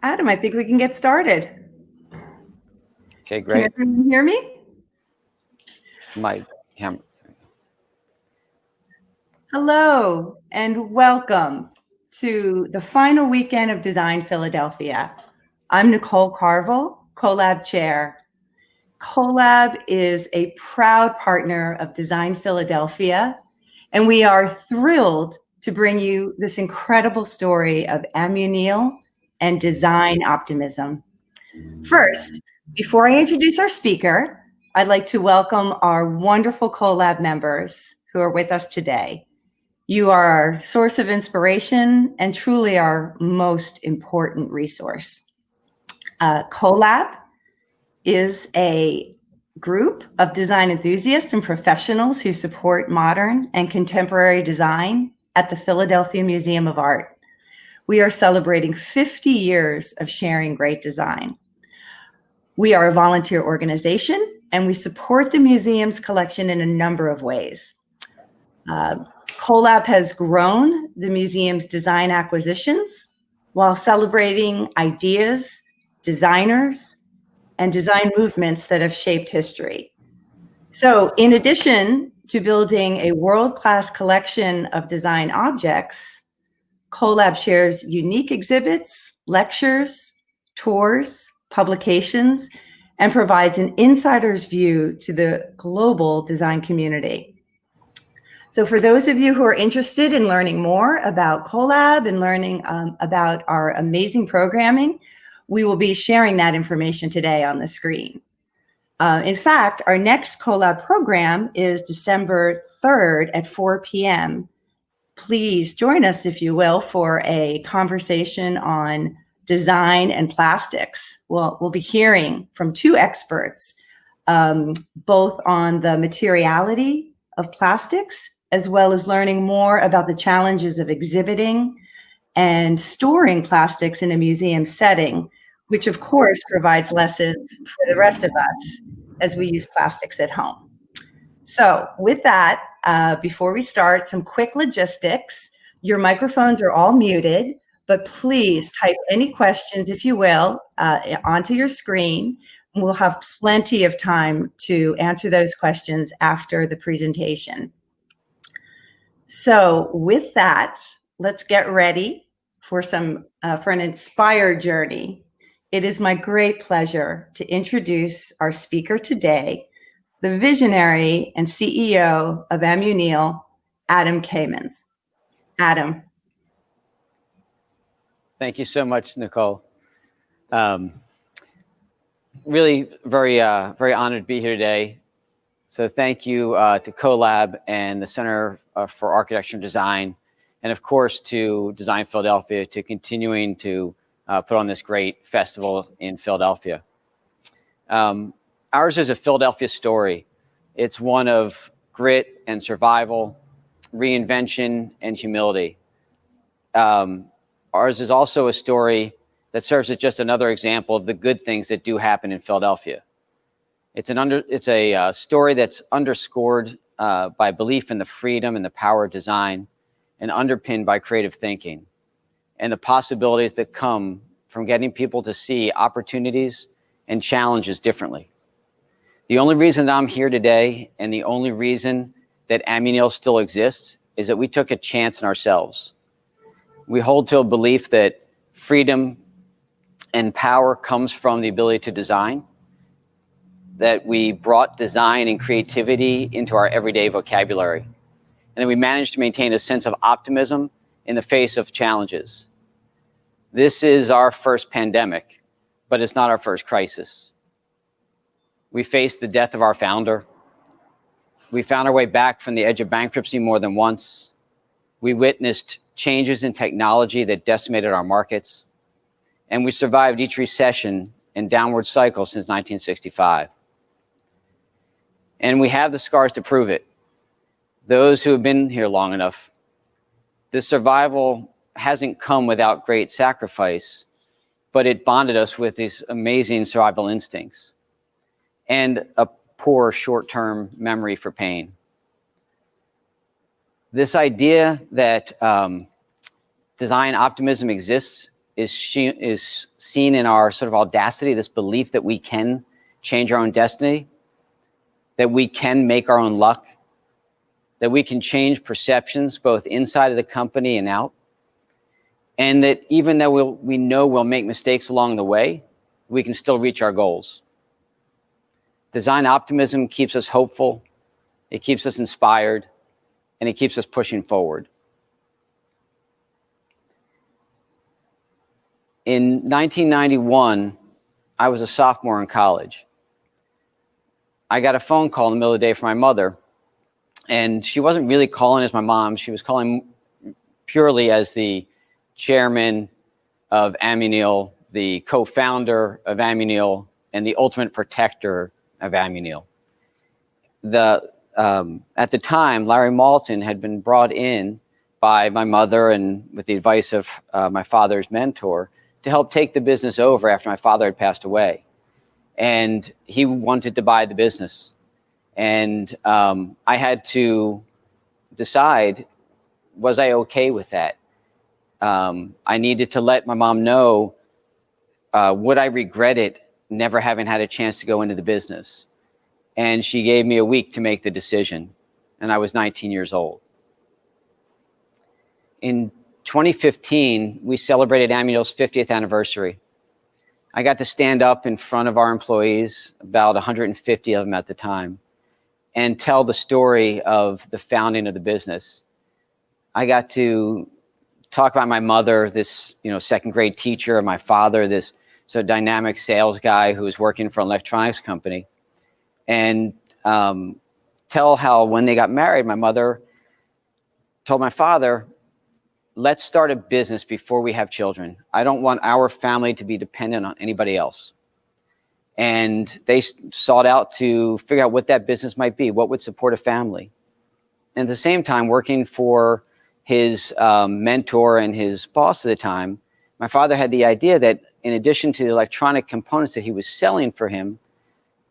Adam, I think we can get started. Okay, great. Can everyone hear me? My camera. Hello, and welcome to the final weekend of Design Philadelphia. I'm Nicole Carville, Collab Chair. Collab is a proud partner of Design Philadelphia, and we are thrilled to bring you this incredible story of Amuneal and design optimism. First, before I introduce our speaker, I'd like to welcome our wonderful Collab members who are with us today. You are our source of inspiration and truly our most important resource. Collab is a group of design enthusiasts and professionals who support modern and contemporary design at the Philadelphia Museum of Art. We are celebrating 50 years of sharing great design. We are a volunteer organization, and we support the museum's collection in a number of ways. Collab has grown the museum's design acquisitions while celebrating ideas, designers, and design movements that have shaped history. So in addition to building a world-class collection of design objects, Collab shares unique exhibits, lectures, tours, publications, and provides an insider's view to the global design community. So for those of you who are interested in learning more about Collab and learning about our amazing programming, we will be sharing that information today on the screen. In fact, our next Collab program is December 3rd at 4 p.m. Please join us, if you will, for a conversation on design and plastics. We'll be hearing from two experts, both on the materiality of plastics, as well as learning more about the challenges of exhibiting and storing plastics in a museum setting, which of course provides lessons for the rest of us as we use plastics at home. So with that, before we start, some quick logistics. Your microphones are all muted, but please type any questions, if you will, onto your screen. And we'll have plenty of time to answer those questions after the presentation. So with that, let's get ready for an inspired journey. It is my great pleasure to introduce our speaker today, the visionary and CEO of Amuneal, Adam Kamens. Adam. Thank you so much, Nicole. Really very honored to be here today. So thank you to Collab and the Center for Architecture and Design, and of course to Design Philadelphia to continuing to put on this great festival in Philadelphia. Ours is a Philadelphia story. It's one of grit and survival, reinvention and humility. Ours is also a story that serves as just another example of the good things that do happen in Philadelphia. It's a story that's underscored by belief in the freedom and the power of design, and underpinned by creative thinking and the possibilities that come from getting people to see opportunities and challenges differently. The only reason that I'm here today, and the only reason that Amuneal still exists, is that we took a chance in ourselves. We hold to a belief that freedom and power comes from the ability to design, that we brought design and creativity into our everyday vocabulary, and that we managed to maintain a sense of optimism in the face of challenges. This is our first pandemic, but it's not our first crisis. We faced the death of our founder. We found our way back from the edge of bankruptcy more than once. We witnessed changes in technology that decimated our markets. And we survived each recession and downward cycle since 1965. And we have the scars to prove it. Those who have been here long enough, this survival hasn't come without great sacrifice, but it bonded us with these amazing survival instincts and a poor short-term memory for pain. This idea that design optimism exists is seen in our sort of audacity, this belief that we can change our own destiny, that we can make our own luck, that we can change perceptions both inside of the company and out, and that even though we know we'll make mistakes along the way, we can still reach our goals. Design optimism keeps us hopeful, it keeps us inspired, and it keeps us pushing forward. In 1991, I was a sophomore in college. I got a phone call in the middle of the day from my mother, and she wasn't really calling as my mom. She was calling purely as the chairman of Amuneal, the co-founder of Amuneal, and the ultimate protector of Amuneal. At the time, Larry Malton had been brought in by my mother and with the advice of my father's mentor to help take the business over after my father had passed away. And he wanted to buy the business. And I had to decide, was I okay with that? I needed to let my mom know, would I regret it never having had a chance to go into the business? And she gave me a week to make the decision. And I was 19 years old. In 2015, we celebrated Amuneal's 50th anniversary. I got to stand up in front of our employees, about 150 of them at the time, and tell the story of the founding of the business. I got to talk about my mother, this second grade teacher, and my father, this sort of dynamic sales guy who was working for an electronics company, and tell how when they got married, my mother told my father, let's start a business before we have children. I don't want our family to be dependent on anybody else. And they sought out to figure out what that business might be, what would support a family. And at the same time, working for his mentor and his boss at the time, my father had the idea that in addition to the electronic components that he was selling for him,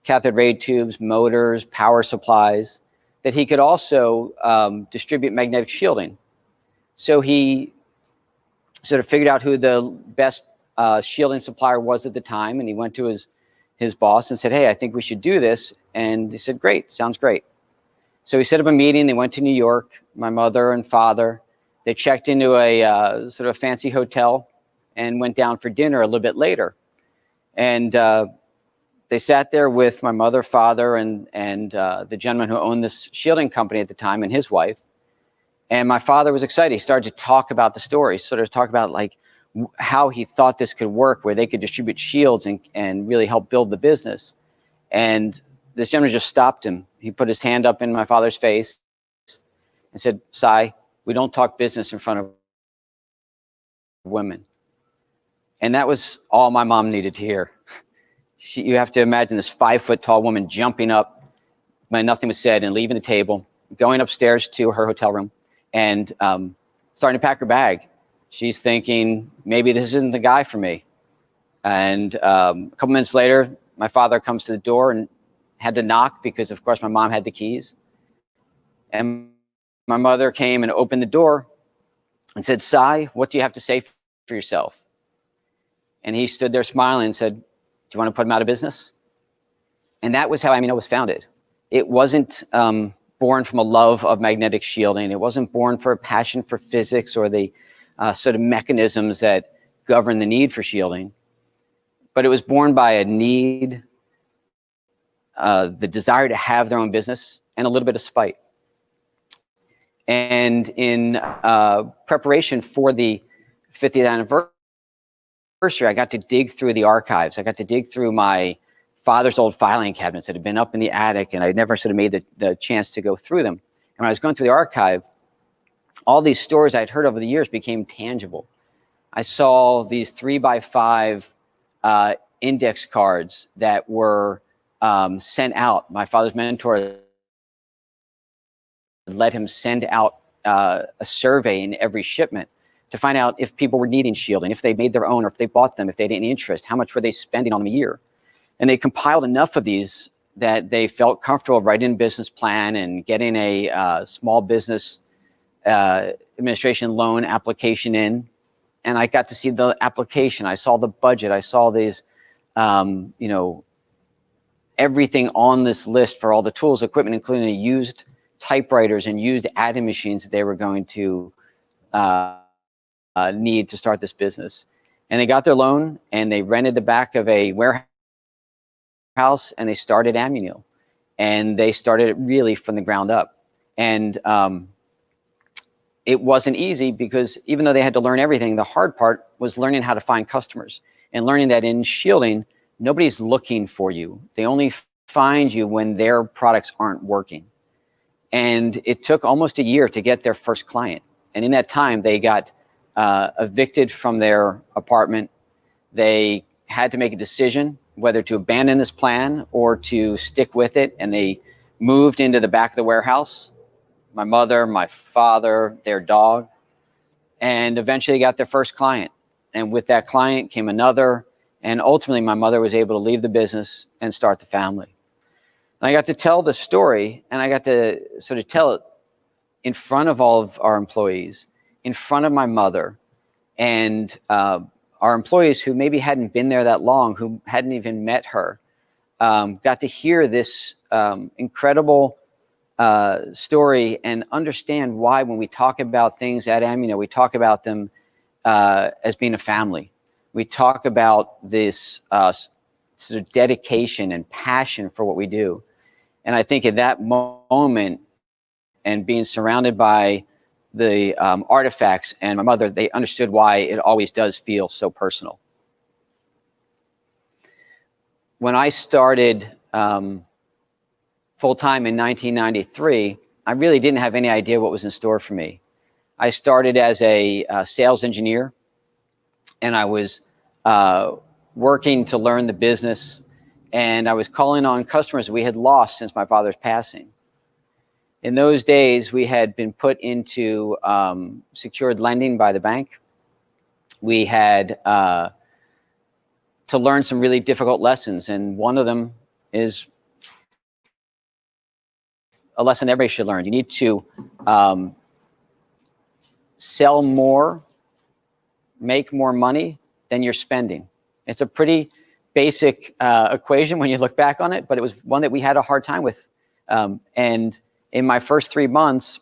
cathode ray tubes, motors, power supplies, that he could also distribute magnetic shielding. So he sort of figured out who the best shielding supplier was at the time, and he went to his boss and said, hey, I think we should do this. And he said, great, sounds great. So he set up a meeting. They went to New York, my mother and father. They checked into a sort of fancy hotel and went down for dinner a little bit later. And they sat there with my mother, father, and the gentleman who owned this shielding company at the time and his wife. And my father was excited. He started to talk about the story, sort of talk about like how he thought this could work, where they could distribute shields and really help build the business. And this gentleman just stopped him. He put his hand up in my father's face and said, Cy, we don't talk business in front of women. And that was all my mom needed to hear. You have to imagine this 5-foot-tall woman jumping up when nothing was said and leaving the table, going upstairs to her hotel room, and starting to pack her bag. She's thinking, maybe this isn't the guy for me. And a couple minutes later, my father comes to the door and had to knock because, of course, my mom had the keys. And my mother came and opened the door and said, Cy, what do you have to say for yourself? And he stood there smiling and said, do you want to put him out of business? And that was how Amuneal was founded. It wasn't born from a love of magnetic shielding. It wasn't born for a passion for physics or the sort of mechanisms that govern the need for shielding. But it was born by a need, the desire to have their own business, and a little bit of spite. And in preparation for the 50th anniversary, I got to dig through the archives. I got to dig through my father's old filing cabinets that had been up in the attic, and I'd never sort of made the chance to go through them. And when I was going through the archive, all these stories I'd heard over the years became tangible. I saw these 3x5 index cards that were sent out. My father's mentor let him send out a survey in every shipment to find out if people were needing shielding, if they made their own, or if they bought them, if they had any interest, how much were they spending on them a year. And they compiled enough of these that they felt comfortable writing a business plan and getting a small business administration loan application in. and I got to see the application. I saw the budget. I saw these, you know, everything on this list for all the tools, equipment, including used typewriters and used adding machines that they were going to need to start this business. And they got their loan and they rented the back of a warehouse and they started Amuneal. And they started it really from the ground up. And it wasn't easy because even though they had to learn everything, the hard part was learning how to find customers and learning that in shielding, nobody's looking for you. They only find you when their products aren't working. And it took almost a year to get their first client. And in that time, they got evicted from their apartment. They had to make a decision whether to abandon this plan or to stick with it. And they moved into the back of the warehouse, my mother, my father, their dog, and eventually got their first client. And with that client came another. And ultimately, my mother was able to leave the business and start the family. And I got to tell the story, and I got to sort of tell it in front of all of our employees, in front of my mother, and our employees who maybe hadn't been there that long, who hadn't even met her, got to hear this incredible story and understand why when we talk about things at Amuneal, we talk about them as being a family. We talk about this sort of dedication and passion for what we do. And I think at that moment and being surrounded by the artifacts and my mother, they understood why it always does feel so personal. When I started full-time in 1993, I really didn't have any idea what was in store for me. I started as a sales engineer, and I was working to learn the business, and I was calling on customers we had lost since my father's passing. In those days, we had been put into secured lending by the bank. We had to learn some really difficult lessons, and one of them is a lesson everybody should learn. You need to sell more, make more money than you're spending. It's a pretty basic equation when you look back on it, but it was one that we had a hard time with. And in my first 3 months,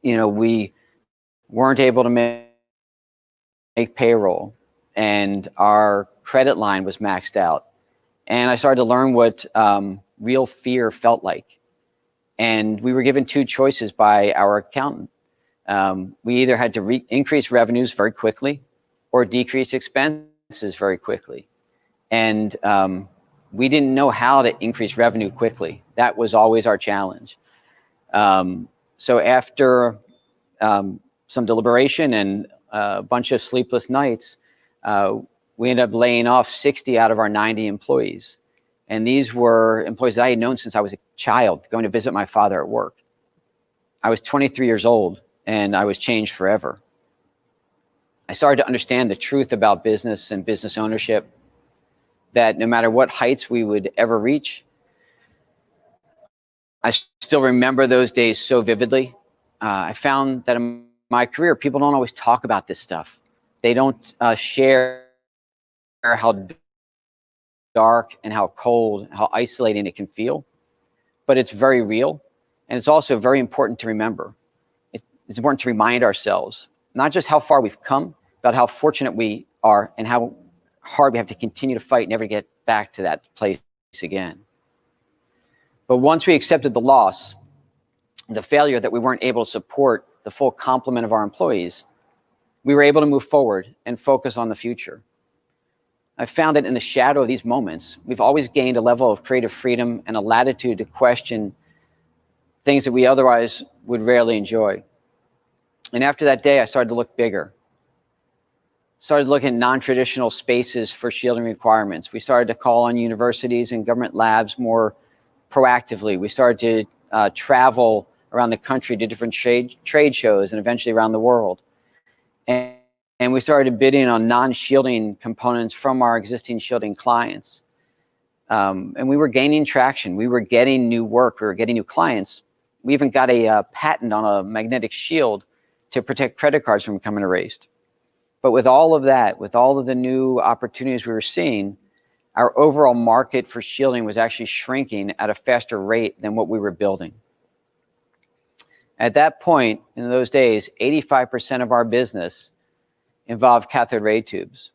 you know, we weren't able to make payroll, and our credit line was maxed out. And I started to learn what real fear felt like. And we were given two choices by our accountant. We either had to increase revenues very quickly or decrease expenses very quickly. And we didn't know how to increase revenue quickly. That was always our challenge. So after some deliberation and a bunch of sleepless nights, we ended up laying off 60 out of our 90 employees. And these were employees that I had known since I was a child, going to visit my father at work. I was 23 years old, and I was changed forever. I started to understand the truth about business and business ownership, that no matter what heights we would ever reach, I still remember those days so vividly. I found that in my career, people don't always talk about this stuff. They don't share how dark and how cold, how isolating it can feel, but it's very real. And it's also very important to remember. It's important to remind ourselves, not just how far we've come, but how fortunate we are and how hard we have to continue to fight and never get back to that place again. But once we accepted the loss, the failure that we weren't able to support the full complement of our employees, we were able to move forward and focus on the future. I found that in the shadow of these moments, we've always gained a level of creative freedom and a latitude to question things that we otherwise would rarely enjoy. And after that day, I started to look bigger. Started looking at non-traditional spaces for shielding requirements. We started to call on universities and government labs more proactively. We started to travel around the country to different trade shows and eventually around the world. And we started bidding on non-shielding components from our existing shielding clients. And we were gaining traction. We were getting new work. We were getting new clients. We even got a patent on a magnetic shield to protect credit cards from becoming erased. But with all of that, with all of the new opportunities we were seeing, our overall market for shielding was actually shrinking at a faster rate than what we were building. At that point, in those days, 85% of our business involved cathode ray tubes.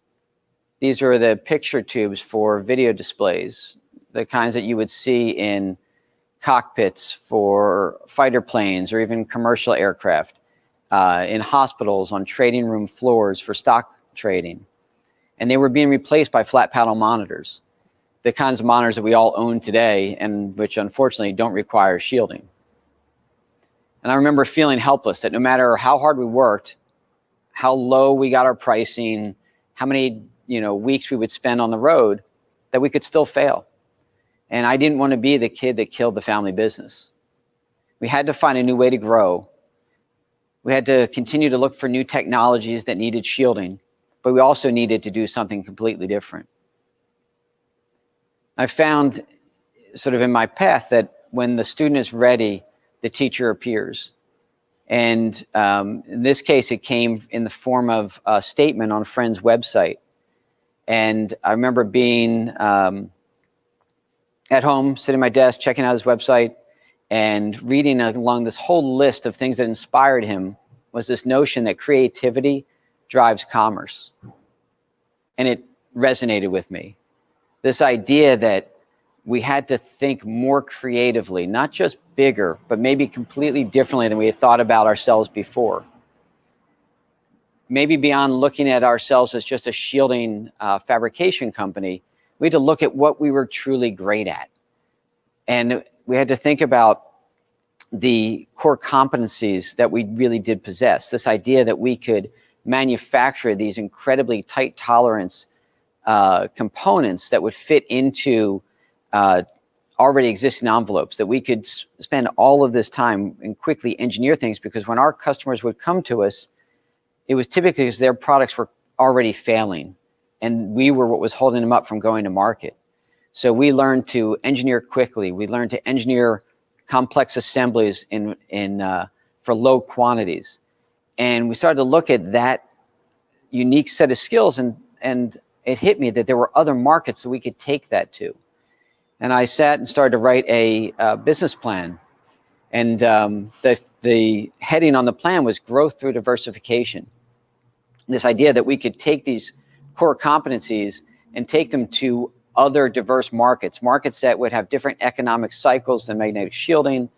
These are the picture tubes for video displays, the kinds that you would see in cockpits for fighter planes or even commercial aircraft, in hospitals, on trading room floors for stock trading. And they were being replaced by flat panel monitors, the kinds of monitors that we all own today and which unfortunately don't require shielding. And I remember feeling helpless that no matter how hard we worked, how low we got our pricing, how many weeks we would spend on the road, that we could still fail. And I didn't want to be the kid that killed the family business. We had to find a new way to grow. We had to continue to look for new technologies that needed shielding, but we also needed to do something completely different. I found sort of in my path that when the student is ready, the teacher appears. And in this case, it came in the form of a statement on a friend's website. And I remember being at home, sitting at my desk, checking out his website, and reading along this whole list of things that inspired him was this notion that creativity drives commerce. And it resonated with me. This idea that we had to think more creatively, not just bigger, but maybe completely differently than we had thought about ourselves before. Maybe beyond looking at ourselves as just a shielding fabrication company, we had to look at what we were truly great at. And we had to think about the core competencies that we really did possess. This idea that we could manufacture these incredibly tight tolerance components that would fit into already existing envelopes, that we could spend all of this time and quickly engineer things, because when our customers would come to us, it was typically because their products were already failing and we were what was holding them up from going to market. So we learned to engineer quickly. We learned to engineer complex assemblies for low quantities. And we started to look at that unique set of skills, and it hit me that there were other markets that we could take that to. And I sat and started to write a business plan. And the heading on the plan was growth through diversification. This idea that we could take these core competencies and take them to other diverse markets, markets that would have different economic cycles than magnetic shielding,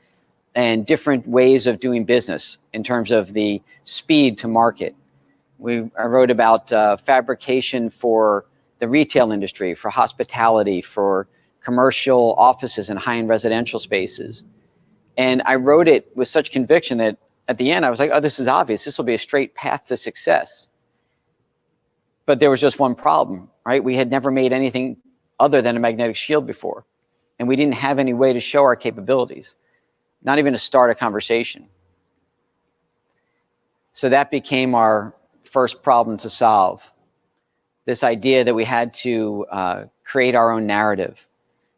and different ways of doing business in terms of the speed to market. I wrote about fabrication for the retail industry, for hospitality, for commercial offices and high-end residential spaces. And I wrote it with such conviction that at the end I was like, oh, this is obvious. This will be a straight path to success. But there was just one problem, right? We had never made anything other than a magnetic shield before. And we didn't have any way to show our capabilities, not even to start a conversation. So that became our first problem to solve. This idea that we had to create our own narrative.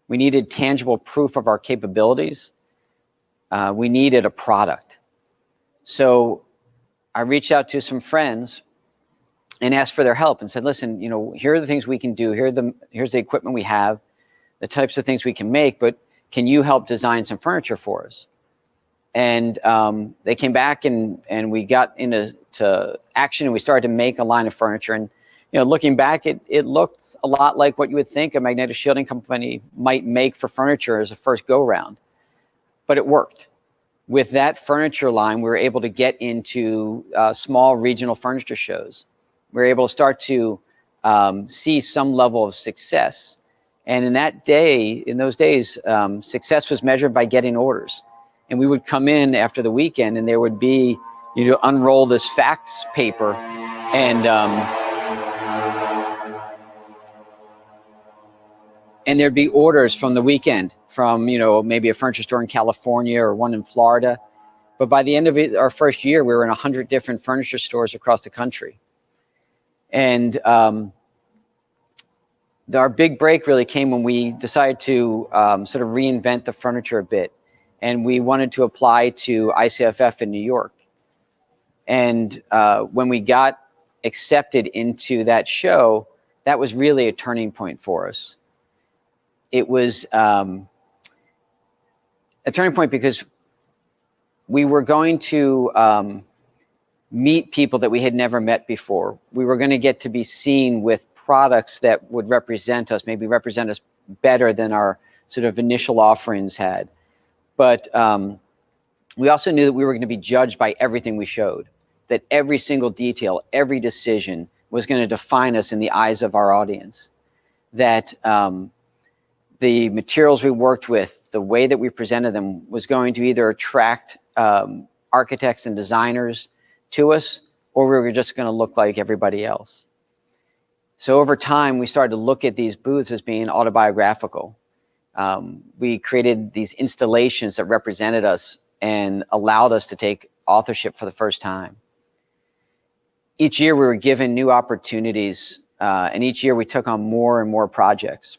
We needed tangible proof of our capabilities. We needed a product. So I reached out to some friends and asked for their help and said, listen, here are the things we can do. Here's the equipment we have, the types of things we can make, but can you help design some furniture for us? And they came back and we got into action, and we started to make a line of furniture. And looking back, it looked a lot like what you would think a magnetic shielding company might make for furniture as a first go-round. But it worked. With that furniture line, we were able to get into small regional furniture shows. We were able to start to see some level of success. And in those days, success was measured by getting orders. And we would come in after the weekend, and there would be, unroll this fax paper, and there'd be orders from the weekend from, maybe a furniture store in California or one in Florida. But by the end of our first year, we were in 100 different furniture stores across the country. And our big break really came when we decided to sort of reinvent the furniture a bit. And we wanted to apply to ICFF in New York. And when we got accepted into that show, that was really a turning point for us. It was a turning point because we were going to meet people that we had never met before. We were going to get to be seen with products that would represent us, maybe represent us better than our sort of initial offerings had. But we also knew that we were going to be judged by everything we showed, that every single detail, every decision was going to define us in the eyes of our audience, that the materials we worked with, the way that we presented them was going to either attract architects and designers to us, or we were just going to look like everybody else. So over time, we started to look at these booths as being autobiographical. We created these installations that represented us and allowed us to take authorship for the first time. Each year we were given new opportunities, and each year we took on more and more projects.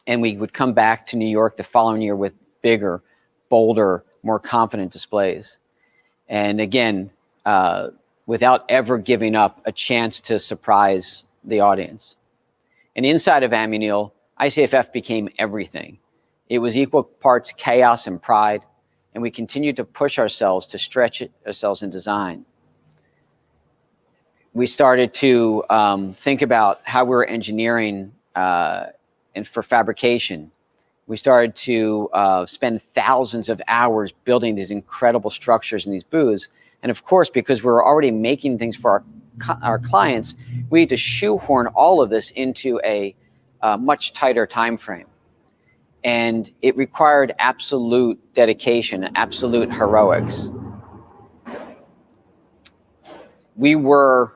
And we would come back to New York the following year with bigger, bolder, more confident displays. And again, without ever giving up a chance to surprise the audience. And inside of Amuneal, ICFF became everything. It was equal parts chaos and pride, and we continued to push ourselves to stretch ourselves in design. We started to think about how we were engineering and for fabrication. We started to spend thousands of hours building these incredible structures in these booths. And of course, because we were already making things for our clients, we had to shoehorn all of this into a much tighter time frame. And it required absolute dedication, absolute heroics. We were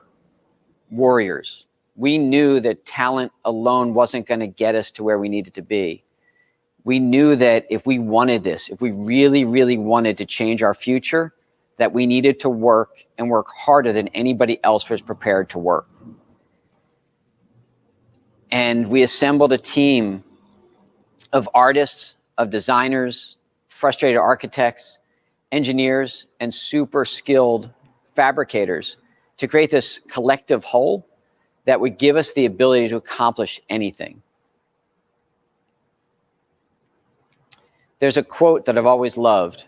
warriors. We knew that talent alone wasn't going to get us to where we needed to be. We knew that if we wanted this, if we really, really wanted to change our future, that we needed to work and work harder than anybody else was prepared to work. And we assembled a team of artists, of designers, frustrated architects, engineers, and super skilled fabricators to create this collective whole that would give us the ability to accomplish anything. There's a quote that I've always loved.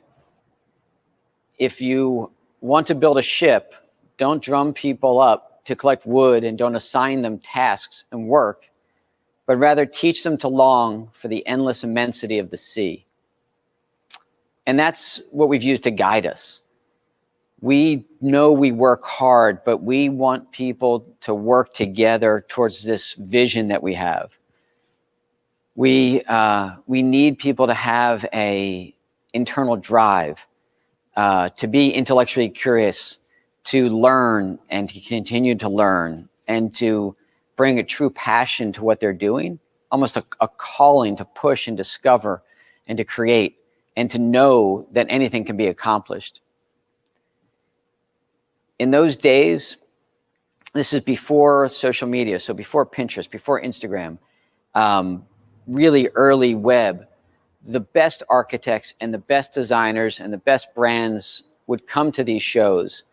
If you want to build a ship, don't drum people up to collect wood and don't assign them tasks and work, but rather teach them to long for the endless immensity of the sea. And that's what we've used to guide us. We know we work hard, but we want people to work together towards this vision that we have. We need people to have an internal drive, to be intellectually curious, to learn and to continue to learn, and to bring a true passion to what they're doing, almost a calling to push and discover and to create and to know that anything can be accomplished. In those days, this is before social media, so before Pinterest, before Instagram, really early web, the best architects and the best designers and the best brands would come to these shows,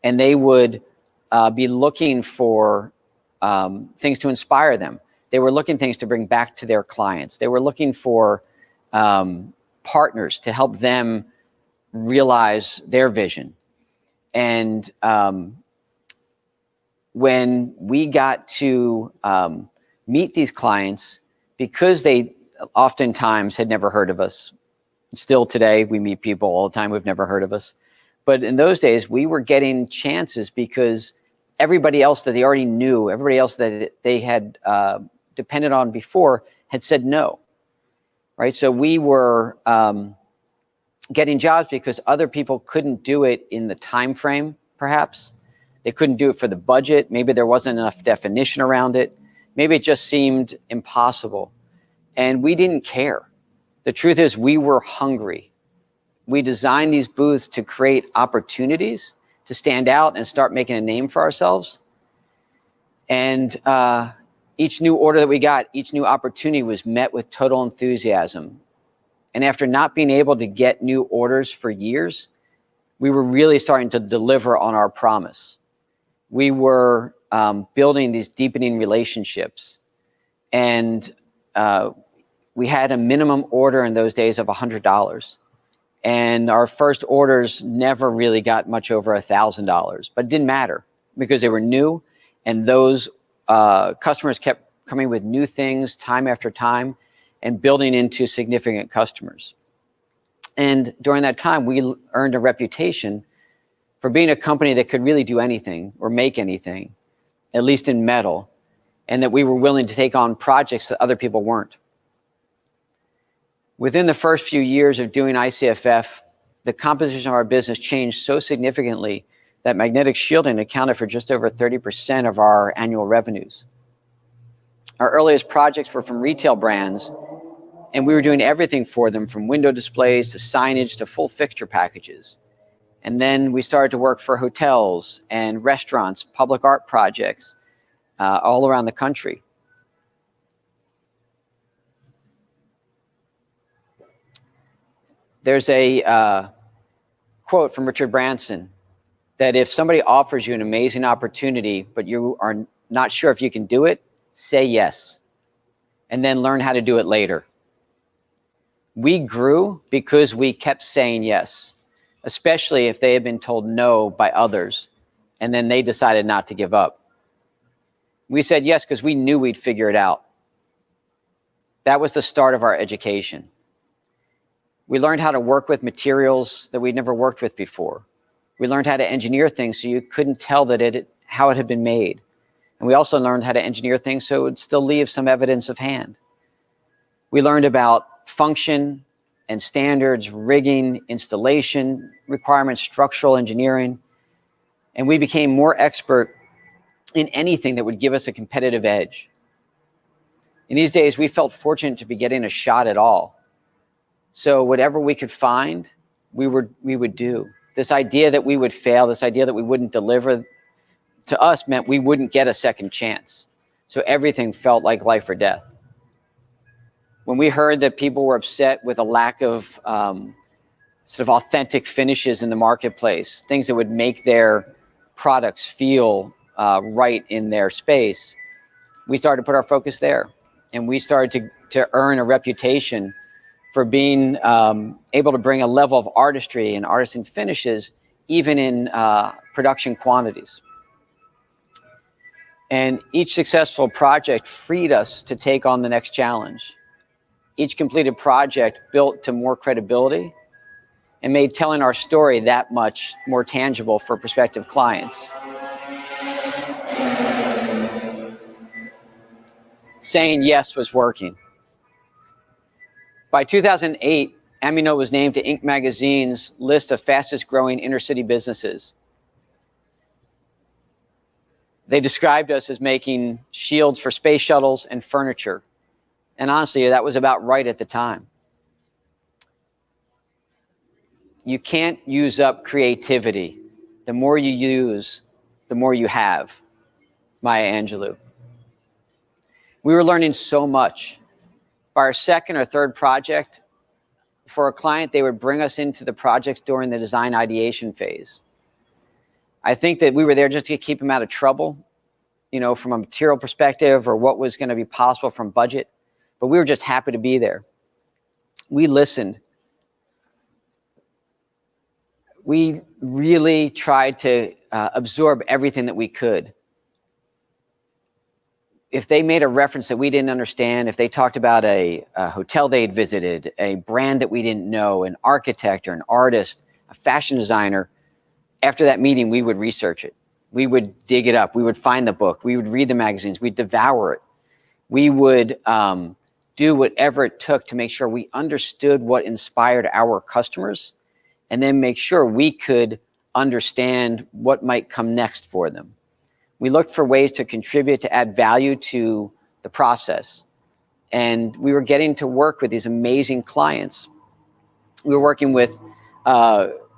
and they would be looking for things to inspire them. They were looking things to bring back to their clients. They were looking for partners to help them realize their vision. And when we got to meet these clients, because they oftentimes had never heard of us, still today we meet people all the time who've never heard of us. But in those days, we were getting chances because everybody else that they already knew, everybody else that they had depended on before had said no, right? So we were getting jobs because other people couldn't do it in the time frame, perhaps. They couldn't do it for the budget. Maybe there wasn't enough definition around it. Maybe it just seemed impossible. And we didn't care. The truth is we were hungry. We designed these booths to create opportunities to stand out and start making a name for ourselves. And each new order that we got, each new opportunity was met with total enthusiasm. And after not being able to get new orders for years, we were really starting to deliver on our promise. we were building these deepening relationships. And we had a minimum order in those days of $100. And our first orders never really got much over $1,000, but it didn't matter because they were new, and those customers kept coming with new things time after time and building into significant customers. And during that time, we earned a reputation for being a company that could really do anything or make anything, at least in metal, and that we were willing to take on projects that other people weren't. Within the first few years of doing ICFF, the composition of our business changed so significantly that magnetic shielding accounted for just over 30% of our annual revenues. Our earliest projects were from retail brands, and we were doing everything for them, from window displays to signage to full fixture packages. And then we started to work for hotels and restaurants, public art projects all around the country. There's a quote from Richard Branson that if somebody offers you an amazing opportunity, but you are not sure if you can do it, say yes, and then learn how to do it later. We grew because we kept saying yes, especially if they had been told no by others, and then they decided not to give up. We said yes because we knew we'd figure it out. That was the start of our education. We learned how to work with materials that we'd never worked with before. We learned how to engineer things so you couldn't tell that how it had been made. And we also learned how to engineer things so it would still leave some evidence of hand. We learned about function and standards, rigging, installation requirements, structural engineering, and we became more expert in anything that would give us a competitive edge. In these days, we felt fortunate to be getting a shot at all. So whatever we could find, we would do. This idea that we would fail, this idea that we wouldn't deliver, to us meant we wouldn't get a second chance. So everything felt like life or death. When we heard that people were upset with a lack of sort of authentic finishes in the marketplace, things that would make their products feel right in their space, we started to put our focus there. And we started to earn a reputation for being able to bring a level of artistry and artisan finishes, even in production quantities. And each successful project freed us to take on the next challenge. Each completed project built to more credibility and made telling our story that much more tangible for prospective clients. Saying yes was working. By 2008, Amuneal was named to Inc. magazine's list of fastest growing inner city businesses. They described us as making shields for space shuttles and furniture. And honestly, that was about right at the time. You can't use up creativity. The more you use, the more you have. Maya Angelou. We were learning so much. By our second or third project, for a client, they would bring us into the projects during the design ideation phase. I think that we were there just to keep them out of trouble, from a material perspective or what was going to be possible from budget, but we were just happy to be there. We listened. We really tried to absorb everything that we could. If they made a reference that we didn't understand, if they talked about a hotel they'd visited, a brand that we didn't know, an architect or an artist, a fashion designer, after that meeting, we would research it. We would dig it up. We would find the book. We would read the magazines. We'd devour it. We would do whatever it took to make sure we understood what inspired our customers, and then make sure we could understand what might come next for them. We looked for ways to contribute, to add value to the process. And we were getting to work with these amazing clients. We were working with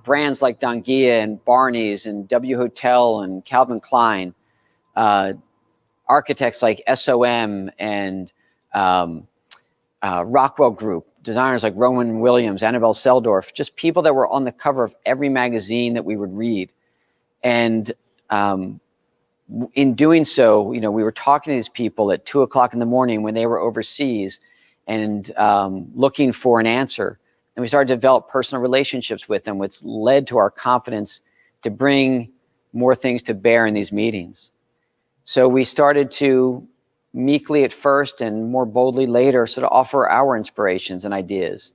brands like Dongia and Barney's and W Hotel and Calvin Klein, architects like SOM and Rockwell Group, designers like Rowan Williams, Annabelle Seldorf, just people that were on the cover of every magazine that we would read. And in doing so, we were talking to these people at 2:00 in the morning when they were overseas and looking for an answer. And we started to develop personal relationships with them, which led to our confidence to bring more things to bear in these meetings. So we started to meekly at first and more boldly later sort of offer our inspirations and ideas.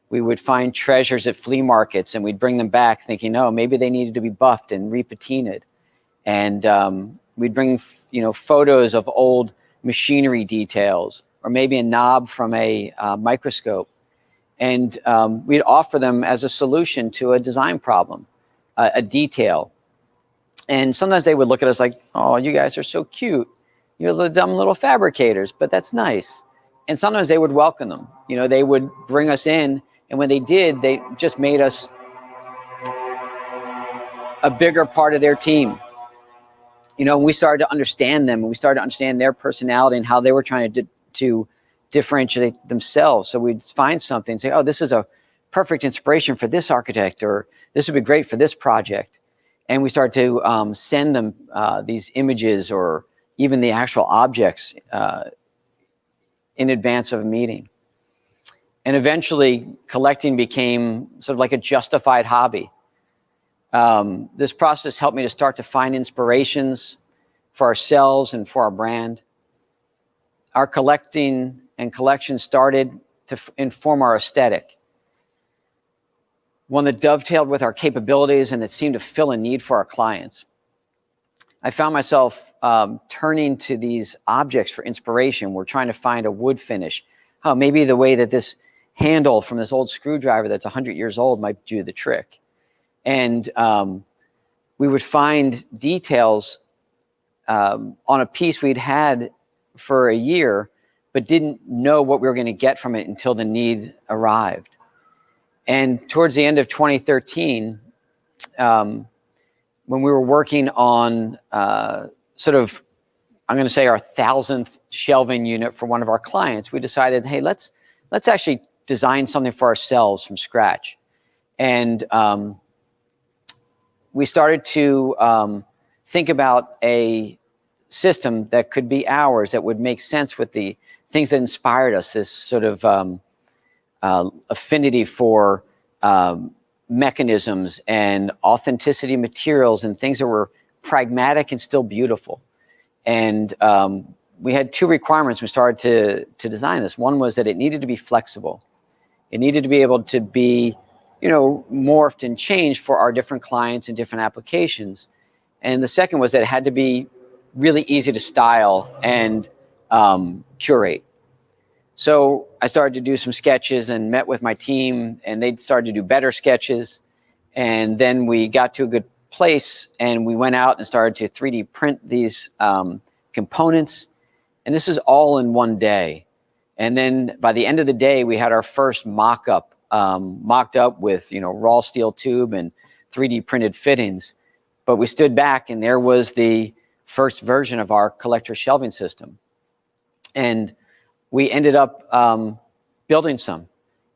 We would find treasures at flea markets and we'd bring them back thinking, oh, maybe they needed to be buffed and repatinaed. And we'd bring, photos of old machinery details or maybe a knob from a microscope. And we'd offer them as a solution to a design problem, a detail. And sometimes they would look at us like, oh, you guys are so cute. You're the dumb little fabricators, but that's nice. And sometimes they would welcome them. They would bring us in. And when they did, they just made us a bigger part of their team. We started to understand them and we started to understand their personality and how they were trying to differentiate themselves. So we'd find something and say, oh, this is a perfect inspiration for this architect, or this would be great for this project. And we started to send them these images or even the actual objects in advance of a meeting. And eventually collecting became sort of like a justified hobby. This process helped me to start to find inspirations for ourselves and for our brand. Our collecting and collection started to inform our aesthetic, one that dovetailed with our capabilities and that seemed to fill a need for our clients. I found myself turning to these objects for inspiration. We're trying to find a wood finish. Oh, maybe the way that this handle from this old screwdriver that's 100 years old might do the trick. And we would find details on a piece we'd had for a year, but didn't know what we were going to get from it until the need arrived. And towards the end of 2013, when we were working on sort of, I'm going to say our 1,000th shelving unit for one of our clients, we decided, hey, let's actually design something for ourselves from scratch. And we started to think about a system that could be ours, that would make sense with the things that inspired us, this sort of affinity for mechanisms and authenticity materials and things that were pragmatic and still beautiful. And we had two requirements when we started to design this. One was that it needed to be flexible. It needed to be able to be, morphed and changed for our different clients and different applications. And the second was that it had to be really easy to style and curate. So I started to do some sketches and met with my team, and they started to do better sketches. And then we got to a good place and we went out and started to 3D print these components. And this is all in one day. And then by the end of the day, we had our first mock-up, mocked up with, raw steel tube and 3D printed fittings. But we stood back and there was the first version of our collector shelving system. And we ended up building some.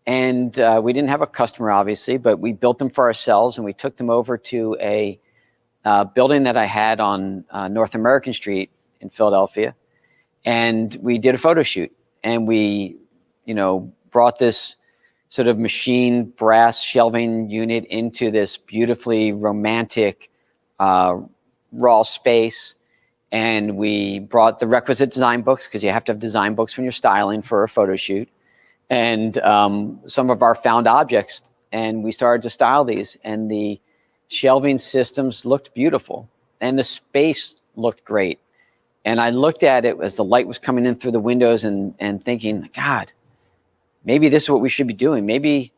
And we didn't have a customer, obviously, but we built them for ourselves and we took them over to a building that I had on North American Street in Philadelphia. And we did a photo shoot. And we, brought this sort of machine brass shelving unit into this beautifully romantic raw space. And we brought the requisite design books, because you have to have design books when you're styling for a photo shoot, and some of our found objects. And we started to style these, and the shelving systems looked beautiful and the space looked great. And I looked at it as the light was coming in through the windows and thinking, God, maybe this is what we should be doing. Maybe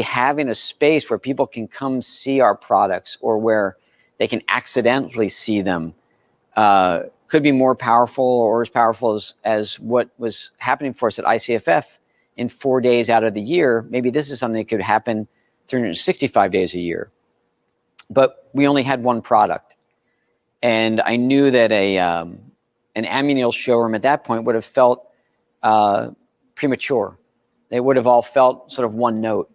having a space where people can come see our products, or where they can accidentally see them, could be more powerful, or as powerful as what was happening for us at ICFF in 4 days out of the year. Maybe this is something that could happen 365 days a year. But we only had one product. And I knew that an Amuneal showroom at that point would have felt premature. They would have all felt sort of one note.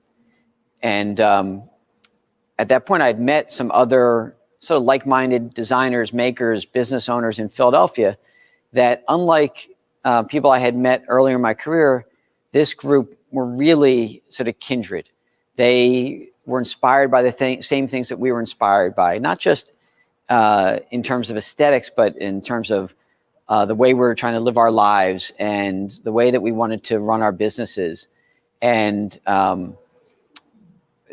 And at that point, I'd met some other sort of like-minded designers, makers, business owners in Philadelphia that, unlike people I had met earlier in my career, this group were really sort of kindred. They were inspired by the same things that we were inspired by, not just in terms of aesthetics, but in terms of the way we were trying to live our lives and the way that we wanted to run our businesses. And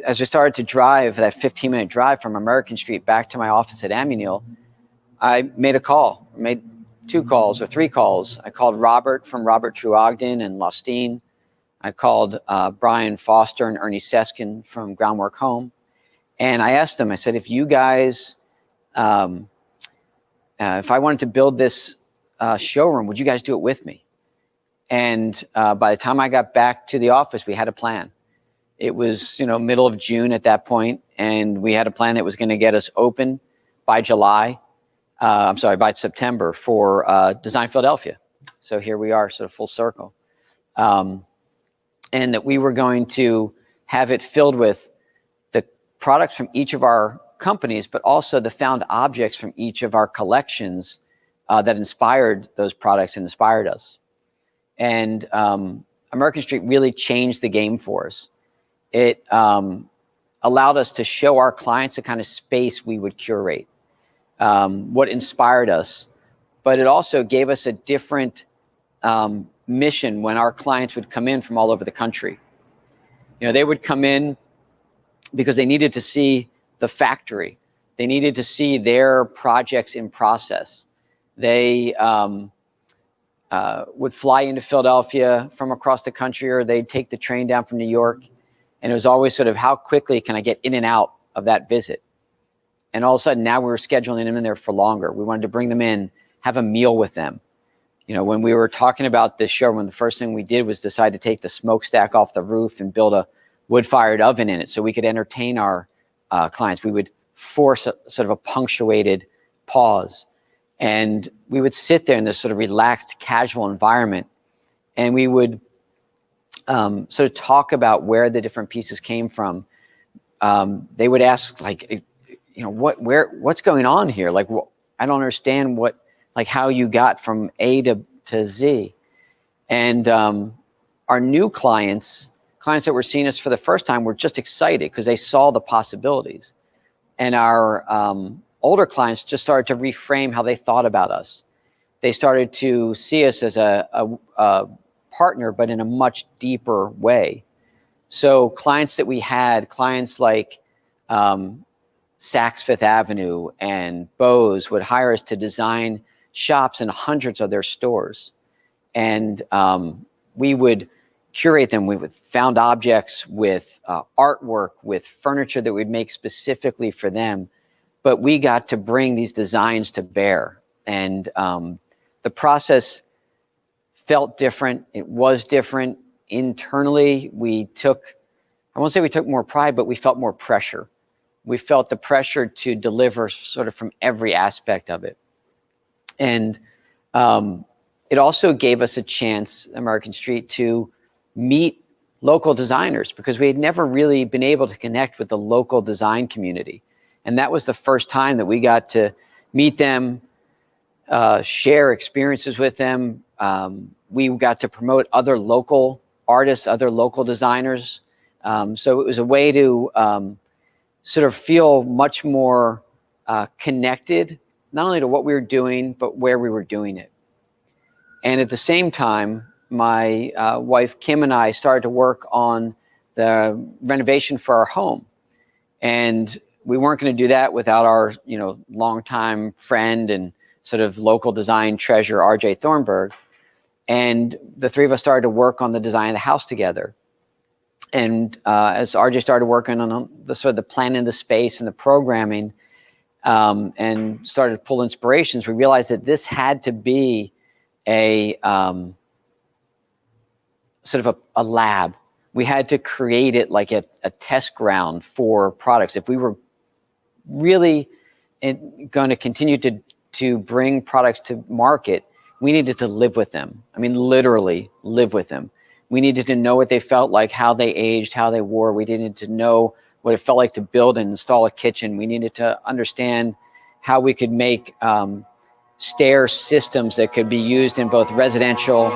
as we started to drive that 15-minute drive from American Street back to my office at Amuneal, I made a call, made 2 calls or 3 calls. I called Robert from Robert True Ogden and Lostine. I called Brian Foster and Ernie Seskin from Groundwork Home. And I asked them, I said, if you guys, if I wanted to build this showroom, would you guys do it with me? And by the time I got back to the office, we had a plan. It was, middle of June at that point, and we had a plan that was going to get us open by by September for Design Philadelphia. So here we are, sort of full circle. And that we were going to have it filled with the products from each of our companies, but also the found objects from each of our collections that inspired those products and inspired us. And American Street really changed the game for us. It allowed us to show our clients the kind of space we would curate, what inspired us, but it also gave us a different mission when our clients would come in from all over the country. They would come in because they needed to see the factory. They needed to see their projects in process. They would fly into Philadelphia from across the country, or they'd take the train down from New York. And it was always sort of, how quickly can I get in and out of that visit? And all of a sudden, now we were scheduling them in there for longer. We wanted to bring them in, have a meal with them. When we were talking about this showroom, the first thing we did was decide to take the smokestack off the roof and build a wood-fired oven in it so we could entertain our clients. We would force sort of a punctuated pause. And we would sit there in this sort of relaxed, casual environment, and we would sort of talk about where the different pieces came from. They would ask, what's going on here? I don't understand how you got from A to Z. And our new clients that were seeing us for the first time, were just excited because they saw the possibilities. And our older clients just started to reframe how they thought about us. They started to see us as a partner, but in a much deeper way. So clients that we had, clients like Saks Fifth Avenue and Bose, would hire us to design shops in hundreds of their stores. And we would curate them with found objects, with artwork, with furniture that we'd make specifically for them. But we got to bring these designs to bear. And the process felt different. It was different. Internally, I won't say we took more pride, but we felt more pressure. We felt the pressure to deliver sort of from every aspect of it. And it also gave us a chance, American Street, to meet local designers, because we had never really been able to connect with the local design community. And that was the first time that we got to meet them, share experiences with them. We got to promote other local artists, other local designers. So it was a way to sort of feel much more connected, not only to what we were doing, but where we were doing it. And at the same time, my wife, Kim, and I started to work on the renovation for our home. And we weren't going to do that without our, longtime friend and sort of local design treasure, RJ Thornburg. And the 3 of us started to work on the design of the house together. And as RJ started working on the sort of the plan in the space and the programming, and started to pull inspirations, we realized that this had to be a sort of a lab. We had to create it like a test ground for products. If we were really going to continue to bring products to market, we needed to live with them. I mean, literally live with them. We needed to know what they felt like, how they aged, how they wore. We needed to know what it felt like to build and install a kitchen. We needed to understand how we could make stair systems that could be used in both residential.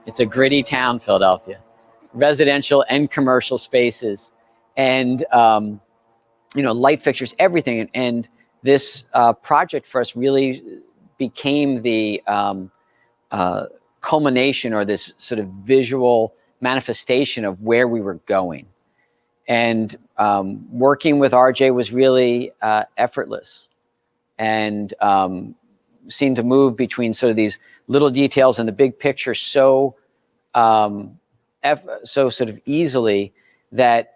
It's a gritty town, Philadelphia. Residential and commercial spaces, and light fixtures, everything. And this project for us really became the culmination, or this sort of visual manifestation of where we were going. And working with RJ was really effortless, and seemed to move between sort of these little details and the big picture so sort of easily that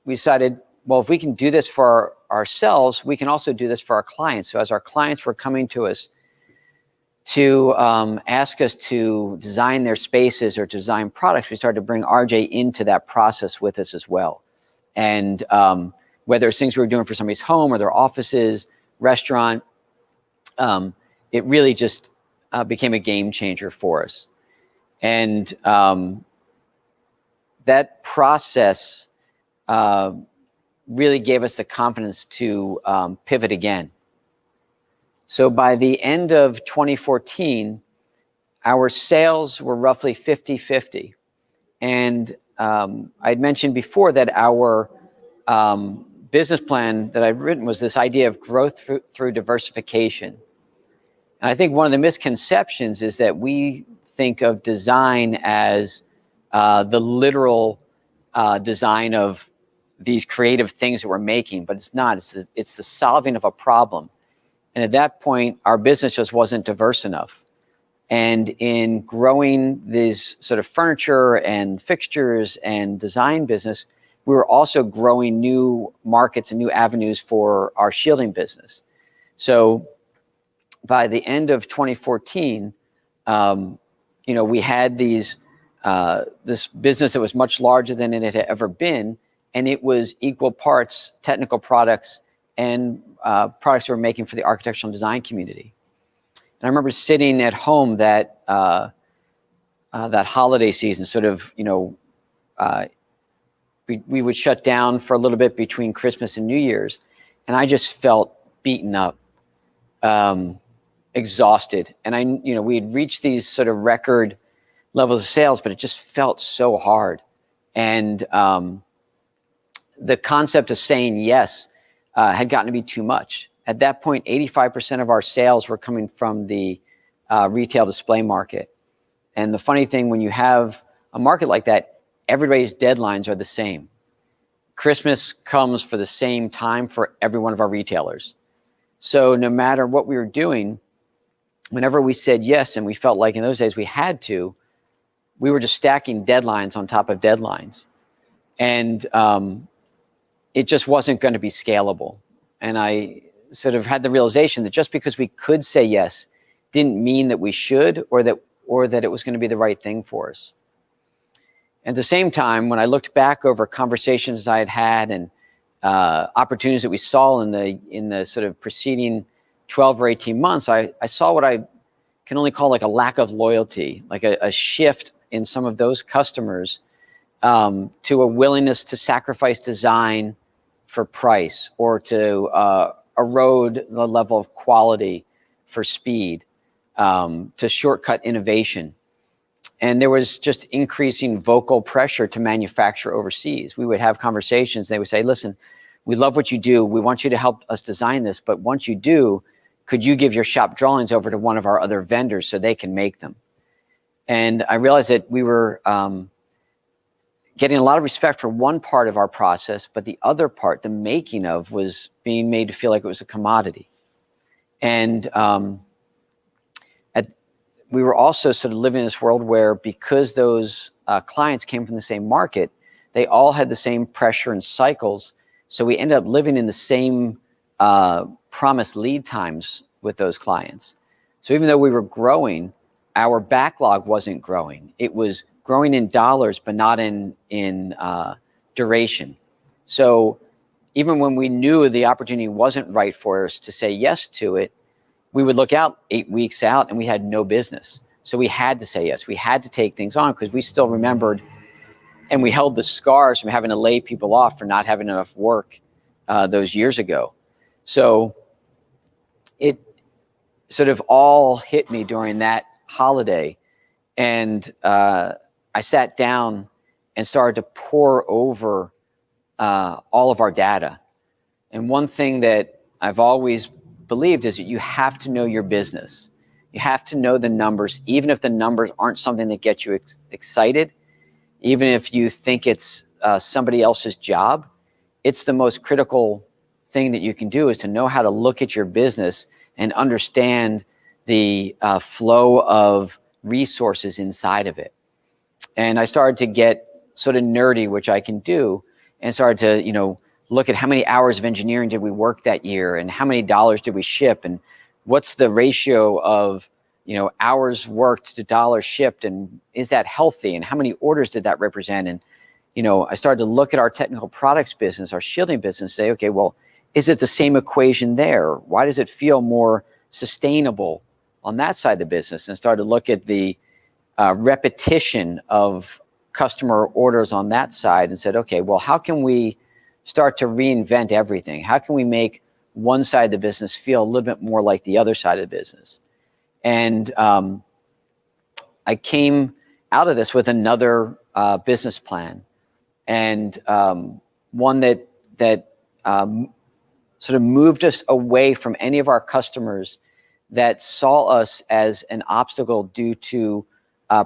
we decided, well, if we can do this for ourselves, we can also do this for our clients. So as our clients were coming to us to ask us to design their spaces or design products, we started to bring RJ into that process with us as well. And whether it's things we were doing for somebody's home or their offices, restaurant, it really just became a game changer for us. And that process really gave us the confidence to pivot again. So by the end of 2014, our sales were roughly 50-50. And I'd mentioned before that our business plan that I've written was this idea of growth through diversification. And I think one of the misconceptions is that we think of design as the literal design of these creative things that we're making, but it's not. It's the solving of a problem. And at that point, our business just wasn't diverse enough. And in growing this sort of furniture and fixtures and design business, we were also growing new markets and new avenues for our shielding business. So by the end of 2014, we had this business that was much larger than it had ever been, and it was equal parts technical products and products we were making for the architectural and design community. And I remember sitting at home that holiday season, sort of, we would shut down for a little bit between Christmas and New Year's, and I just felt beaten up, exhausted. And we had reached these sort of record levels of sales, but it just felt so hard. And the concept of saying yes had gotten to be too much. At that point, 85% of our sales were coming from the retail display market. And the funny thing, when you have a market like that, everybody's deadlines are the same. Christmas comes for the same time for every one of our retailers. So no matter what we were doing, whenever we said yes, and we felt like in those days we had to, we were just stacking deadlines on top of deadlines. And it just wasn't going to be scalable. And I sort of had the realization that just because we could say yes didn't mean that we should, or that it was going to be the right thing for us. At the same time, when I looked back over conversations I had had and opportunities that we saw in the sort of preceding 12 or 18 months, I saw what I can only call like a lack of loyalty, like a shift in some of those customers to a willingness to sacrifice design for price, or to erode the level of quality for speed, to shortcut innovation. And there was just increasing vocal pressure to manufacture overseas. We would have conversations. They would say, listen, we love what you do. We want you to help us design this. But once you do, could you give your shop drawings over to one of our other vendors so they can make them? And I realized that we were getting a lot of respect for one part of our process, but the other part, the making of, was being made to feel like it was a commodity. And we were also sort of living in this world where, because those clients came from the same market, they all had the same pressure and cycles. So we ended up living in the same promised lead times with those clients. So even though we were growing, our backlog wasn't growing. It was growing in dollars, but not in duration. So even when we knew the opportunity wasn't right for us to say yes to it, we would look out 8 weeks out and we had no business. So we had to say yes. We had to take things on because we still remembered And we held the scars from having to lay people off for not having enough work those years ago. So it sort of all hit me during that holiday. And I sat down and started to pore over all of our data. And one thing that I've always believed is that you have to know your business. You have to know the numbers, even if the numbers aren't something that gets you excited, even if you think it's somebody else's job. It's the most critical thing that you can do, is to know how to look at your business and understand the flow of resources inside of it. And I started to get sort of nerdy, which I can do, and started to, look at how many hours of engineering did we work that year, and how many dollars did we ship, and what's the ratio of, hours worked to dollars shipped, and is that healthy, and how many orders did that represent? And, I started to look at our technical products business, our shielding business, say, okay, well, is it the same equation there? Why does it feel more sustainable on that side of the business? And started to look at the repetition of customer orders on that side and said, okay, well, how can we start to reinvent everything? How can we make one side of the business feel a little bit more like the other side of the business? And I came out of this with another business plan, and one that sort of moved us away from any of our customers that saw us as an obstacle due to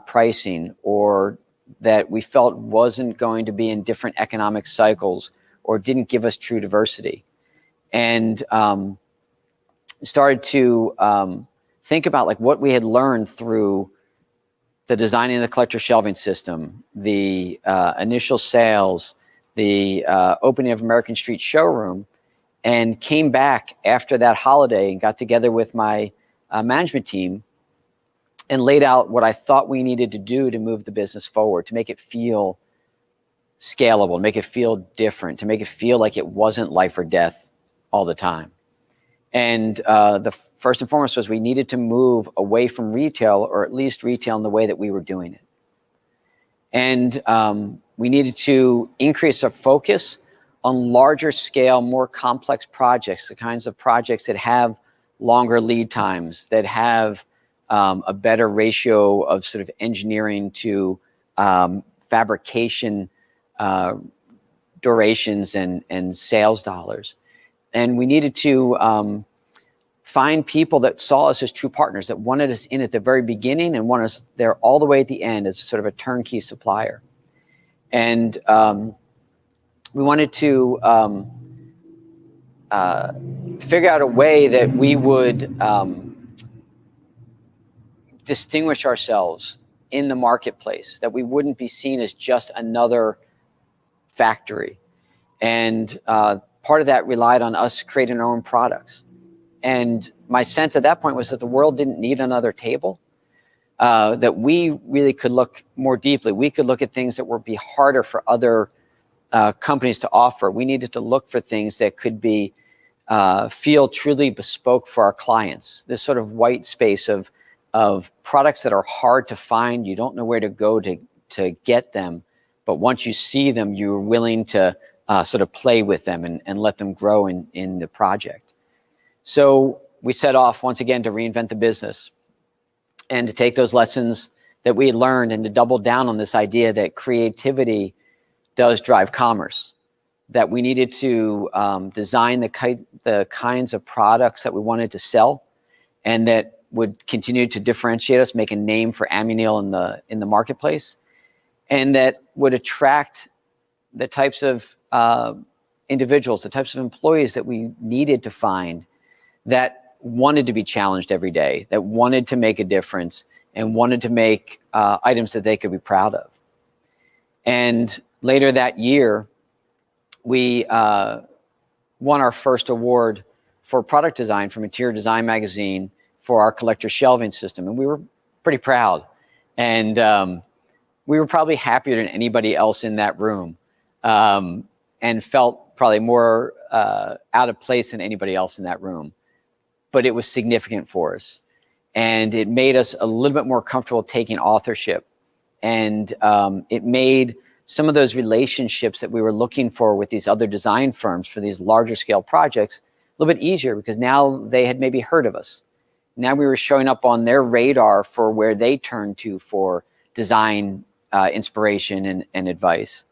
pricing, or that we felt wasn't going to be in different economic cycles, or didn't give us true diversity. And started to think about like what we had learned through the designing of the collector shelving system, the initial sales, the opening of American Street showroom, and came back after that holiday and got together with my management team and laid out what I thought we needed to do to move the business forward, to make it feel scalable, make it feel different, to make it feel like it wasn't life or death all the time. And the first and foremost was we needed to move away from retail, or at least retail in the way that we were doing it. And we needed to increase our focus on larger scale, more complex projects, the kinds of projects that have longer lead times, that have a better ratio of sort of engineering to fabrication durations and sales dollars. And we needed to find people that saw us as true partners, that wanted us in at the very beginning and wanted us there all the way at the end as sort of a turnkey supplier. And we wanted to figure out a way that we would distinguish ourselves in the marketplace, that we wouldn't be seen as just another factory. And part of that relied on us creating our own products. And my sense at that point was that the world didn't need another table, that we really could look more deeply. We could look at things that would be harder for other companies to offer. We needed to look for things that could be feel truly bespoke for our clients. This sort of white space of products that are hard to find. You don't know where to go to get them, but once you see them, you're willing to sort of play with them and let them grow in the project. So we set off once again to reinvent the business and to take those lessons that we had learned and to double down on this idea that creativity does drive commerce, that we needed to design the kinds of products that we wanted to sell and that would continue to differentiate us, make a name for Amuneal in the marketplace, and that would attract the types of individuals, the types of employees that we needed to find, that wanted to be challenged every day, that wanted to make a difference and wanted to make items that they could be proud of. And later that year, we won our first award for product design from Interior Design Magazine for our collector shelving system. And we were pretty proud. And we were probably happier than anybody else in that room, and felt probably more out of place than anybody else in that room. But it was significant for us. And it made us a little bit more comfortable taking authorship. And it made some of those relationships that we were looking for with these other design firms for these larger scale projects a little bit easier, because now they had maybe heard of us. Now we were showing up on their radar for where they turn to for design inspiration and advice.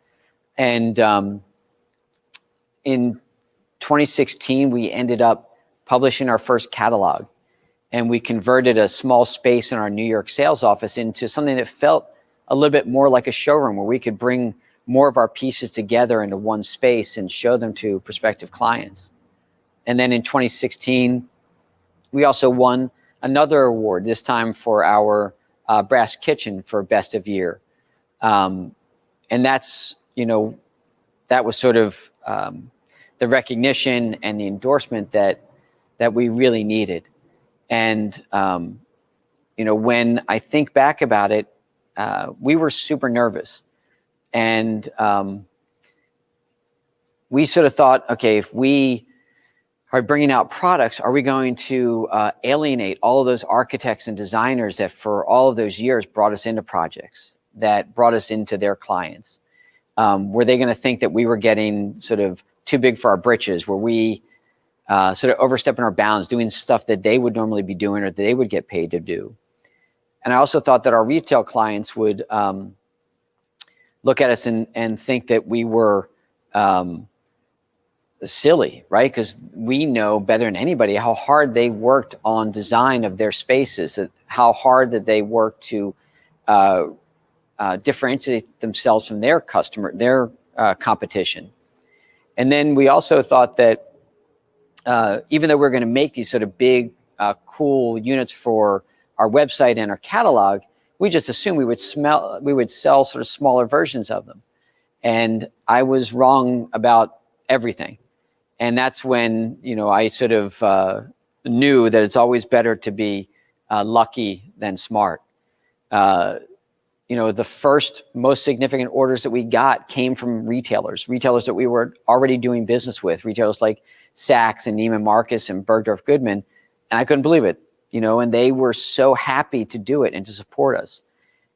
And in 2016, we ended up publishing our first catalog, and we converted a small space in our New York sales office into something that felt a little bit more like a showroom, where we could bring more of our pieces together into one space and show them to prospective clients. And then in 2016, we also won another award, this time for our brass kitchen for Best of Year. And that's, that was sort of the recognition and the endorsement that we really needed. And, when I think back about it, we were super nervous. And we sort of thought, okay, if we are bringing out products, are we going to alienate all of those architects and designers that for all of those years brought us into projects, that brought us into their clients? Were they going to think that we were getting sort of too big for our britches? Were we sort of overstepping our bounds, doing stuff that they would normally be doing or that they would get paid to do? And I also thought that our retail clients would look at us and think that we were silly, right? Because we know better than anybody how hard they worked on design of their spaces, how hard that they worked to differentiate themselves from their competition. And then we also thought that even though we're going to make these sort of big, cool units for our website and our catalog, we just assumed we would sell sort of smaller versions of them. And I was wrong about everything. And that's when, I sort of knew that it's always better to be lucky than smart. The first most significant orders that we got came from retailers that we were already doing business with, retailers like Saks and Neiman Marcus and Bergdorf Goodman. And I couldn't believe it, and they were so happy to do it and to support us.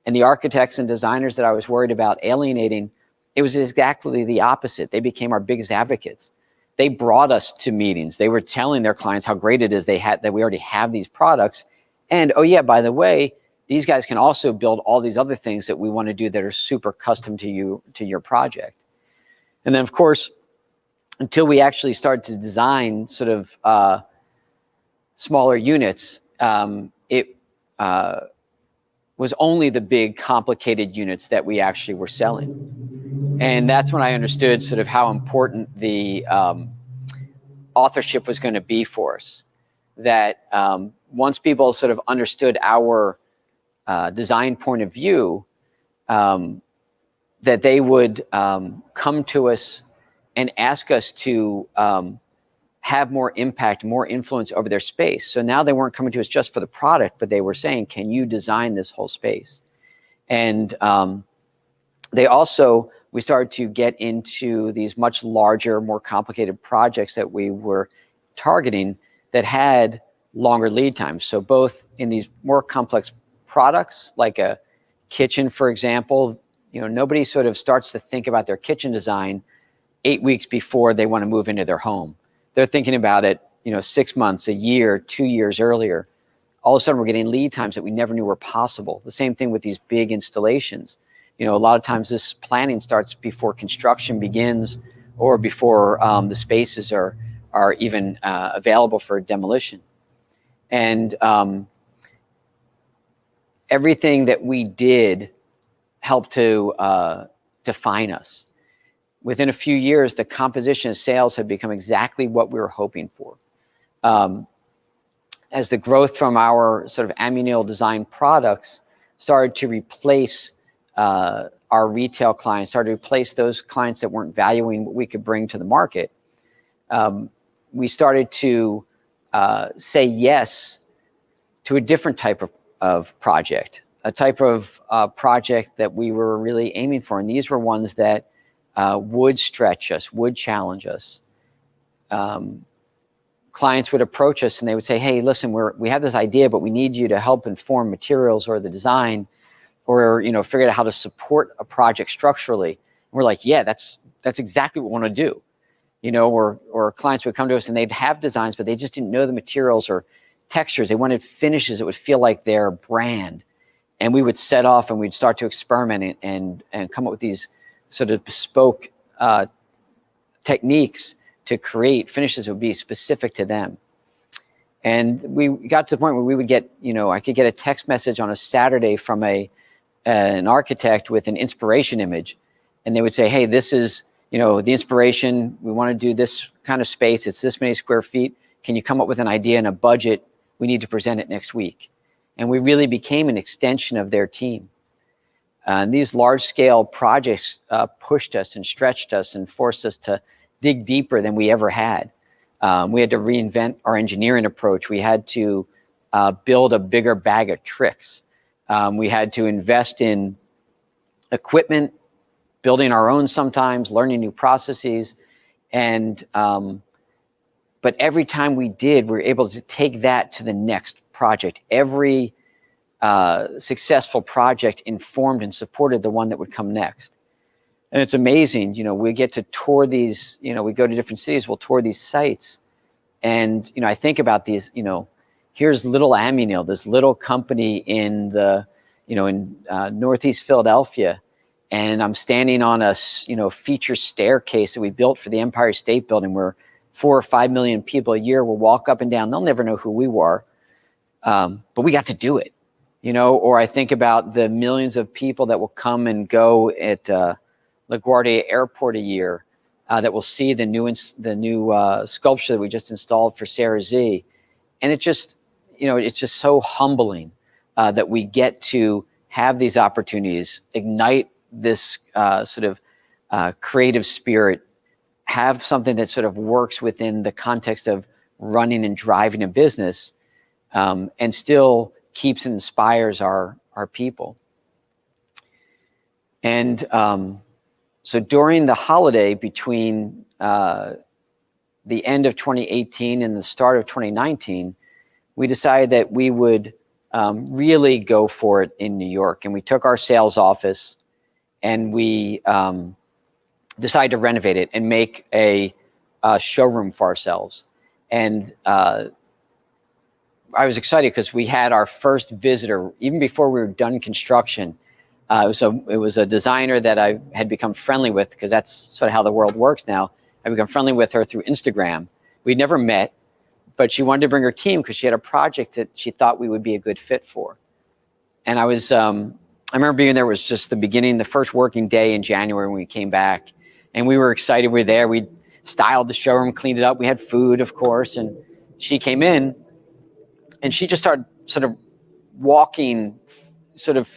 And the architects and designers that I was worried about alienating, it was exactly the opposite. They became our biggest advocates. They brought us to meetings. They were telling their clients how great it is that we already have these products. And, oh yeah, by the way, these guys can also build all these other things that we want to do that are super custom to your project. And then, of course, until we actually started to design sort of smaller units, it was only the big, complicated units that we actually were selling. And that's when I understood sort of how important the authorship was going to be for us. That once people sort of understood our design point of view, that they would come to us and ask us to have more impact, more influence over their space. So now they weren't coming to us just for the product, but they were saying, can you design this whole space? And we started to get into these much larger, more complicated projects that we were targeting that had longer lead times. So both in these more complex products, like a kitchen, for example, nobody sort of starts to think about their kitchen design 8 weeks before they want to move into their home. They're thinking about it, 6 months, a year, 2 years earlier. All of a sudden, we're getting lead times that we never knew were possible. The same thing with these big installations. A lot of times this planning starts before construction begins or before the spaces are even available for demolition. And everything that we did helped to define us. Within a few years, the composition of sales had become exactly what we were hoping for. As the growth from our sort of Amuneal design products started to replace our retail clients, started to replace those clients that weren't valuing what we could bring to the market, we started to say yes to a different type of project, a type of project that we were really aiming for. And these were ones that would stretch us, would challenge us. Clients would approach us and they would say, hey, listen, we have this idea, but we need you to help inform materials or the design or, figure out how to support a project structurally. We're like, yeah, that's exactly what we want to do. You know, or clients would come to us and they'd have designs, but they just didn't know the materials or textures. They wanted finishes that would feel like their brand. And we would set off and we'd start to experiment and come up with these sort of bespoke techniques to create finishes that would be specific to them. And we got to the point where we would get, you know, I could get a text message on a Saturday from an architect with an inspiration image. And they would say, hey, this is, you know, the inspiration, we want to do this kind of space. It's this many square feet. Can you come up with an idea and a budget? We need to present it next week. And we really became an extension of their team. And these large scale projects pushed us and stretched us and forced us to dig deeper than we ever had. We had to reinvent our engineering approach. We had to build a bigger bag of tricks. We had to invest in equipment, building our own sometimes, learning new processes. And, but every time we did, we were able to take that to the next project. Every successful project informed and supported the one that would come next. And it's amazing, you know, we get to tour these, you know, we go to different cities, we'll tour these sites. And, you know, I think about these, you know, here's little Amuneal, this little company in the, you know, in Northeast Philadelphia. And I'm standing on a, you know, feature staircase that we built for the Empire State Building where 4 or 5 million people a year will walk up and down. They'll never know who we were, but we got to do it, you know. Or I think about the millions of people that will come and go at LaGuardia Airport a year that will see the new sculpture that we just installed for Sarah Z. And it just, you know, it's just so humbling that we get to have these opportunities, ignite this sort of creative spirit, have something that sort of works within the context of running and driving a business, and still keeps and inspires our people. And so during the holiday between the end of 2018 and the start of 2019, we decided that we would really go for it in New York. And we took our sales office and we decided to renovate it and make a showroom for ourselves. And I was excited because we had our first visitor, even before we were done construction. It was a designer that I had become friendly with, because that's sort of how the world works now. I become friendly with her through Instagram. We'd never met, but she wanted to bring her team because she had a project that she thought we would be a good fit for. And I remember being there, was just the beginning, the first working day in January when we came back. And we were excited we were there. We styled the showroom, cleaned it up. We had food, of course. And she came in and she just started sort of walking sort of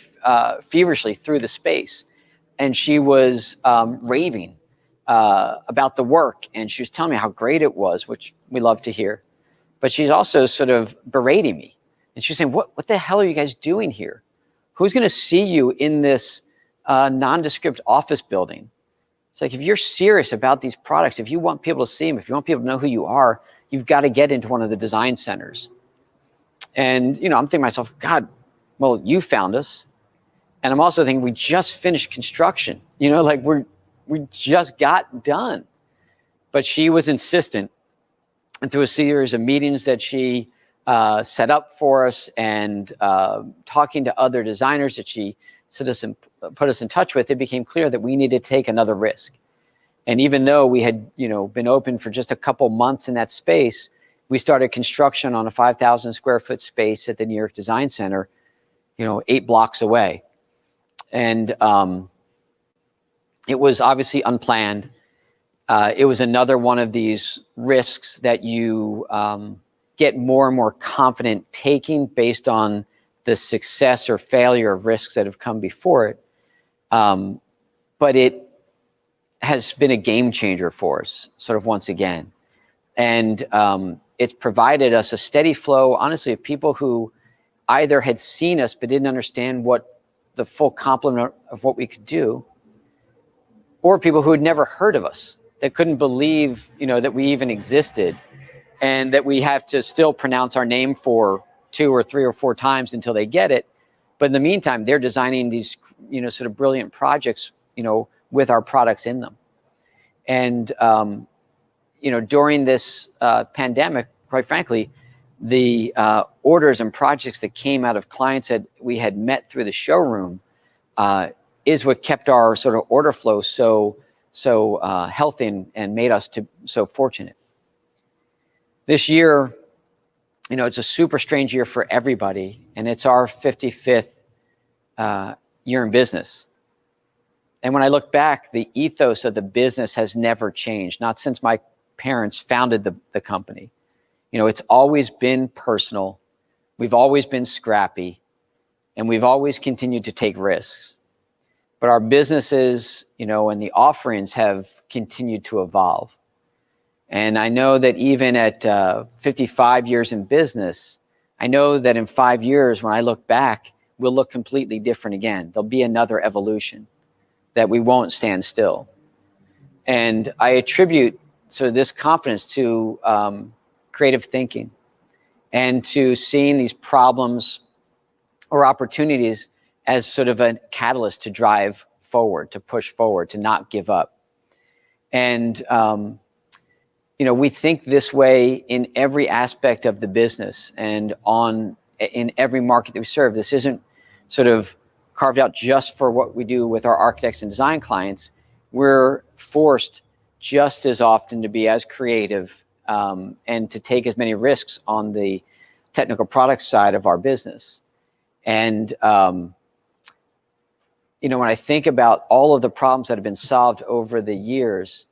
feverishly through the space. And she was raving about the work. And she was telling me how great it was, which we love to hear. But she's also sort of berating me. And she's saying, what the hell are you guys doing here? Who's going to see you in this nondescript office building? It's like, if you're serious about these products, if you want people to see them, if you want people to know who you are, you've got to get into one of the design centers. And, you know, I'm thinking to myself, God, well, you found us. And I'm also thinking, we just finished construction. You know, like we just got done. But she was insistent. And through a series of meetings that she set up for us, and talking to other designers that she put us in touch with, it became clear that we needed to take another risk. And even though we had, you know, been open for just a couple months in that space, we started construction on a 5,000 square foot space at the New York Design Center, you know, 8 blocks away. And it was obviously unplanned. It was another one of these risks that you get more and more confident taking based on the success or failure of risks that have come before it. But it has been a game changer for us, sort of once again. And it's provided us a steady flow, honestly, of people who either had seen us but didn't understand what the full complement of what we could do, or people who had never heard of us, that couldn't believe, you know, that we even existed, and that we have to still pronounce our name for 2 or 3 or 4 times until they get it. But in the meantime, they're designing these, you know, sort of brilliant projects, you know, with our products in them. And, during this pandemic, quite frankly, the orders and projects that came out of clients that we had met through the showroom is what kept our sort of order flow so healthy and made us so fortunate. This year, it's a super strange year for everybody, and it's our 55th year in business. And when I look back, the ethos of the business has never changed, not since my parents founded the company. It's always been personal. We've always been scrappy, and we've always continued to take risks. But our businesses, and the offerings have continued to evolve. And I know that even at 55 years in business, I know that in 5 years, when I look back, we'll look completely different again. There'll be another evolution, that we won't stand still. And I attribute this confidence to creative thinking and to seeing these problems or opportunities as sort of a catalyst to drive forward, to push forward, to not give up. And, we think this way in every aspect of the business and in every market that we serve. This isn't sort of carved out just for what we do with our architects and design clients. We're forced just as often to be as creative and to take as many risks on the technical product side of our business. And, when I think about all of the problems that have been solved over the years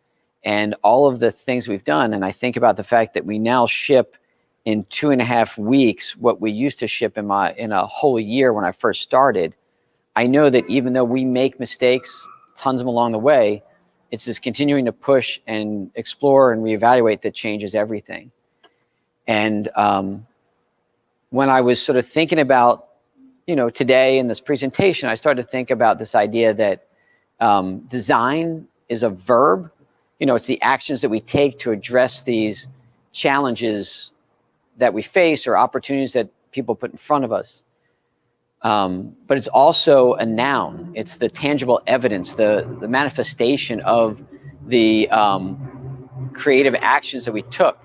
and all of the things we've done, and I think about the fact that we now ship in 2.5 weeks what we used to ship in a whole year when I first started, I know that even though we make mistakes, tons of them along the way, it's just continuing to push and explore and reevaluate that changes everything. And when I was sort of thinking about, today in this presentation, I started to think about this idea that design is a verb. It's the actions that we take to address these challenges that we face or opportunities that people put in front of us. But it's also a noun. It's the tangible evidence, the manifestation of the creative actions that we took.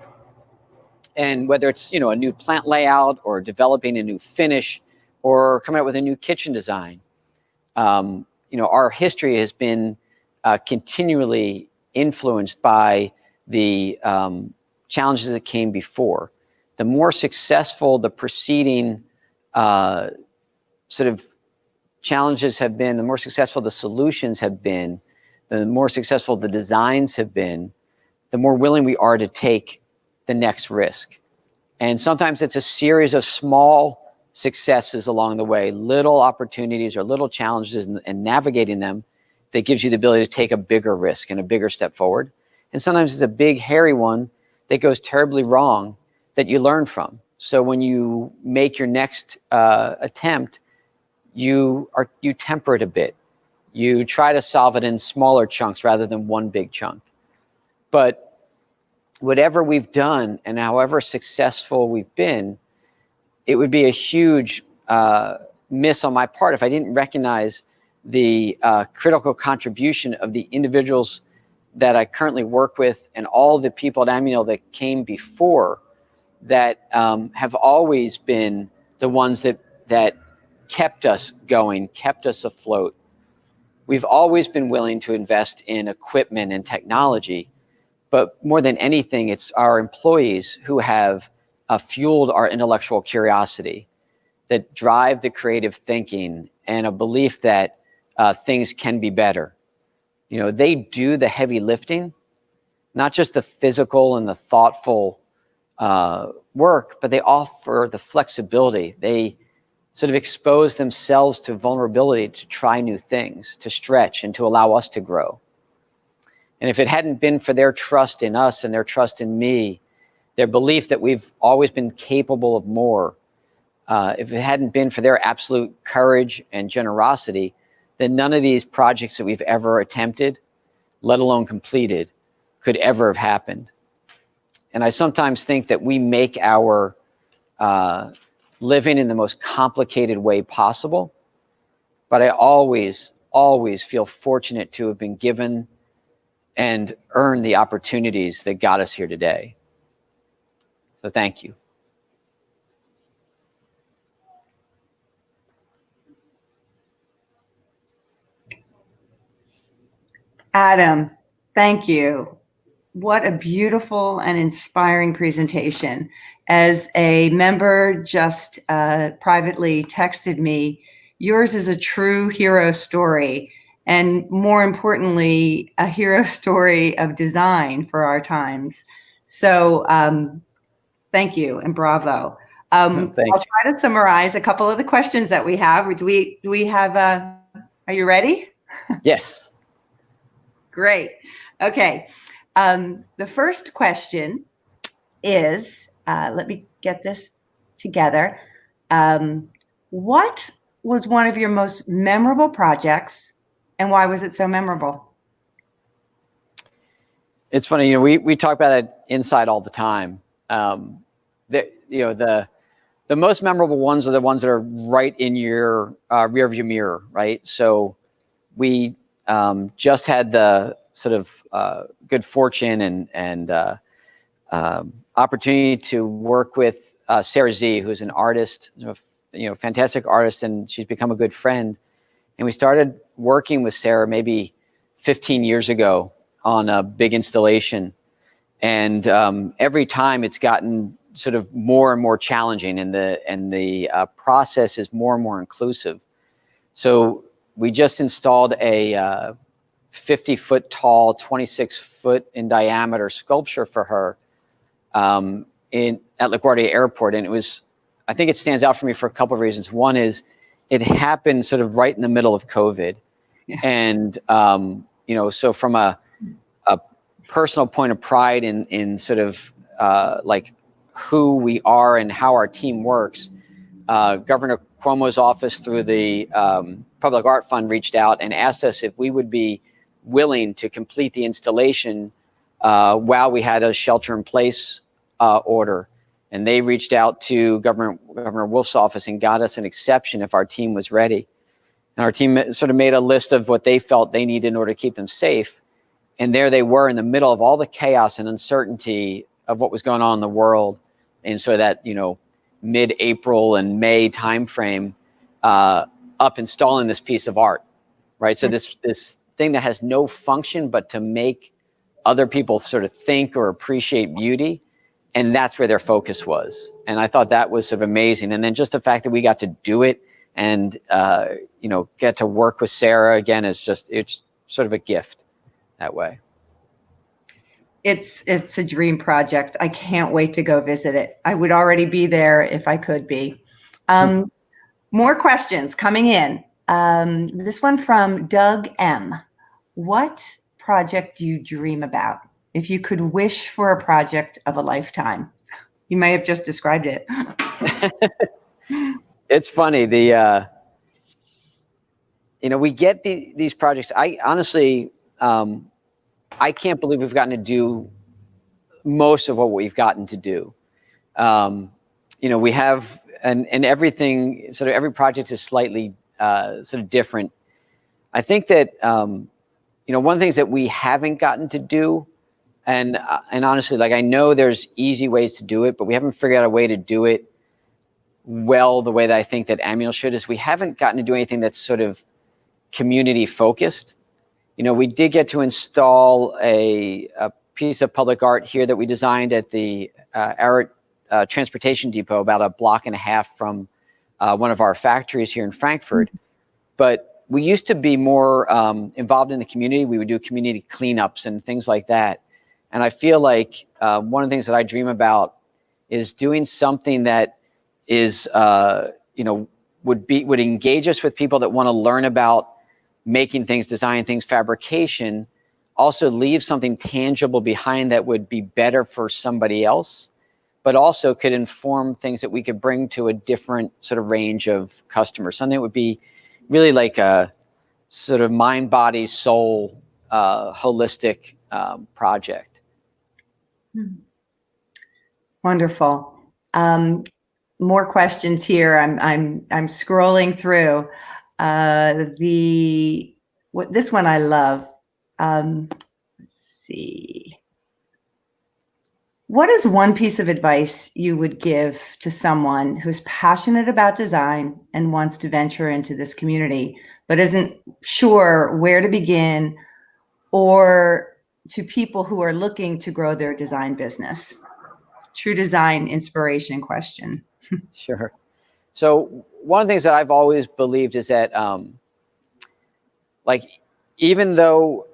And whether it's, a new plant layout or developing a new finish or coming up with a new kitchen design, our history has been continually influenced by the challenges that came before. The more successful the preceding sort of challenges have been, the more successful the solutions have been, the more successful the designs have been, the more willing we are to take the next risk. And sometimes it's a series of small successes along the way, little opportunities or little challenges, and navigating them that gives you the ability to take a bigger risk and a bigger step forward. And sometimes it's a big, hairy one that goes terribly wrong that you learn from. So when you make your next attempt, you temper it a bit. You try to solve it in smaller chunks rather than one big chunk. But whatever we've done and however successful we've been, it would be a huge miss on my part if I didn't recognize the critical contribution of the individuals that I currently work with and all the people at Amuneal that came before that have always been the ones that kept us going, kept us afloat. We've always been willing to invest in equipment and technology, but more than anything, it's our employees who have fueled our intellectual curiosity, that drive the creative thinking and a belief that things can be better. They do the heavy lifting, not just the physical and the thoughtful work, but they offer the flexibility. They sort of expose themselves to vulnerability to try new things, to stretch and to allow us to grow. And if it hadn't been for their trust in us and their trust in me, their belief that we've always been capable of more, if it hadn't been for their absolute courage and generosity, then none of these projects that we've ever attempted, let alone completed, could ever have happened. And I sometimes think that we make our living in the most complicated way possible, but I always always feel fortunate to have been given and earned the opportunities that got us here today. So thank you. Adam, thank you. What a beautiful and inspiring presentation. As a member just privately texted me, yours is a true hero story, and more importantly, a hero story of design for our times. So thank you and bravo. I'll try to summarize a couple of the questions that we have. Do we have, are you ready? Yes. Great. Okay. The first question is, let me get this together. What was one of your most memorable projects, and why was it so memorable? It's funny, you know, we talk about it inside all the time. The most memorable ones are the ones that are right in your rear view mirror, right? So we just had the sort of good fortune and opportunity to work with Sarah Z, who's an artist, fantastic artist, and she's become a good friend. And we started working with Sarah maybe 15 years ago on a big installation. And every time it's gotten sort of more and more challenging, and the process is more and more inclusive. So we just installed a 50-foot tall, 26-foot in diameter sculpture for her at LaGuardia Airport. And it was, I think it stands out for me for a couple of reasons. One is it happened sort of right in the middle of COVID. Yeah. And, so from a personal point of pride in sort of like who we are and how our team works, Governor Cuomo's office through the Public Art Fund reached out and asked us if we would be willing to complete the installation while we had a shelter-in-place order. And they reached out to Governor Wolf's office and got us an exception if our team was ready. And our team sort of made a list of what they felt they needed in order to keep them safe. And there they were in the middle of all the chaos and uncertainty of what was going on in the world. And so that, mid-April and May timeframe, up installing this piece of art, right? So this thing that has no function but to make other people sort of think or appreciate beauty. And that's where their focus was. And I thought that was sort of amazing. And then just the fact that we got to do it and, get to work with Sarah again is just, it's sort of a gift that way. It's a dream project. I can't wait to go visit it. I would already be there if I could be. More questions coming in. This one from Doug M. What project do you dream about? If you could wish for a project of a lifetime. You may have just described it. It's funny. We get these projects. I honestly, I can't believe we've gotten to do most of what we've gotten to do. We have, and everything, sort of every project is slightly sort of different. I think that, one of the things that we haven't gotten to do, and honestly, like I know there's easy ways to do it, but we haven't figured out a way to do it well the way that I think that Amuneal should, is we haven't gotten to do anything that's sort of community focused. We did get to install a piece of public art here that we designed at the Arrett Transportation Depot, about a block and a half from one of our factories here in Frankfurt. But we used to be more involved in the community. We would do community cleanups and things like that. And I feel like one of the things that I dream about is doing something that is, would engage us with people that want to learn about making things, designing things, fabrication, also leave something tangible behind that would be better for somebody else, but also could inform things that we could bring to a different sort of range of customers. Something that would be really like a sort of mind, body, soul, holistic project. Wonderful. More questions here. I'm scrolling through. this one I love. Let's see. What is one piece of advice you would give to someone who's passionate about design and wants to venture into this community, but isn't sure where to begin, or to people who are looking to grow their design business? True design inspiration question. Sure. So one of the things that I've always believed is that, like, even though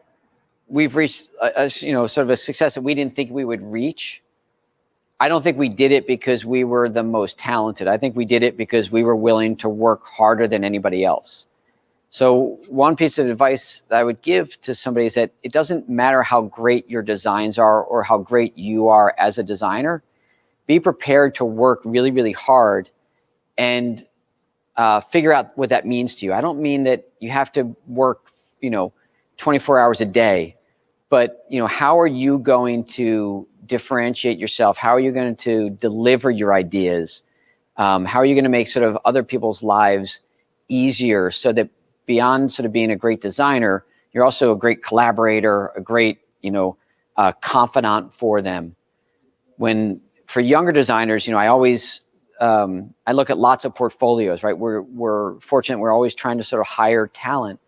we've reached sort of a success that we didn't think we would reach, I don't think we did it because we were the most talented. I think we did it because we were willing to work harder than anybody else. So one piece of advice that I would give to somebody is that it doesn't matter how great your designs are or how great you are as a designer. Be prepared to work really, really hard and figure out what that means to you. I don't mean that you have to work, 24 hours a day, but, how are you going to differentiate yourself? How are you going to deliver your ideas? How are you going to make sort of other people's lives easier so that beyond sort of being a great designer, you're also a great collaborator, a great, confidant for them. For younger designers, I always, I look at lots of portfolios, right? We're fortunate. We're always trying to sort of hire talent.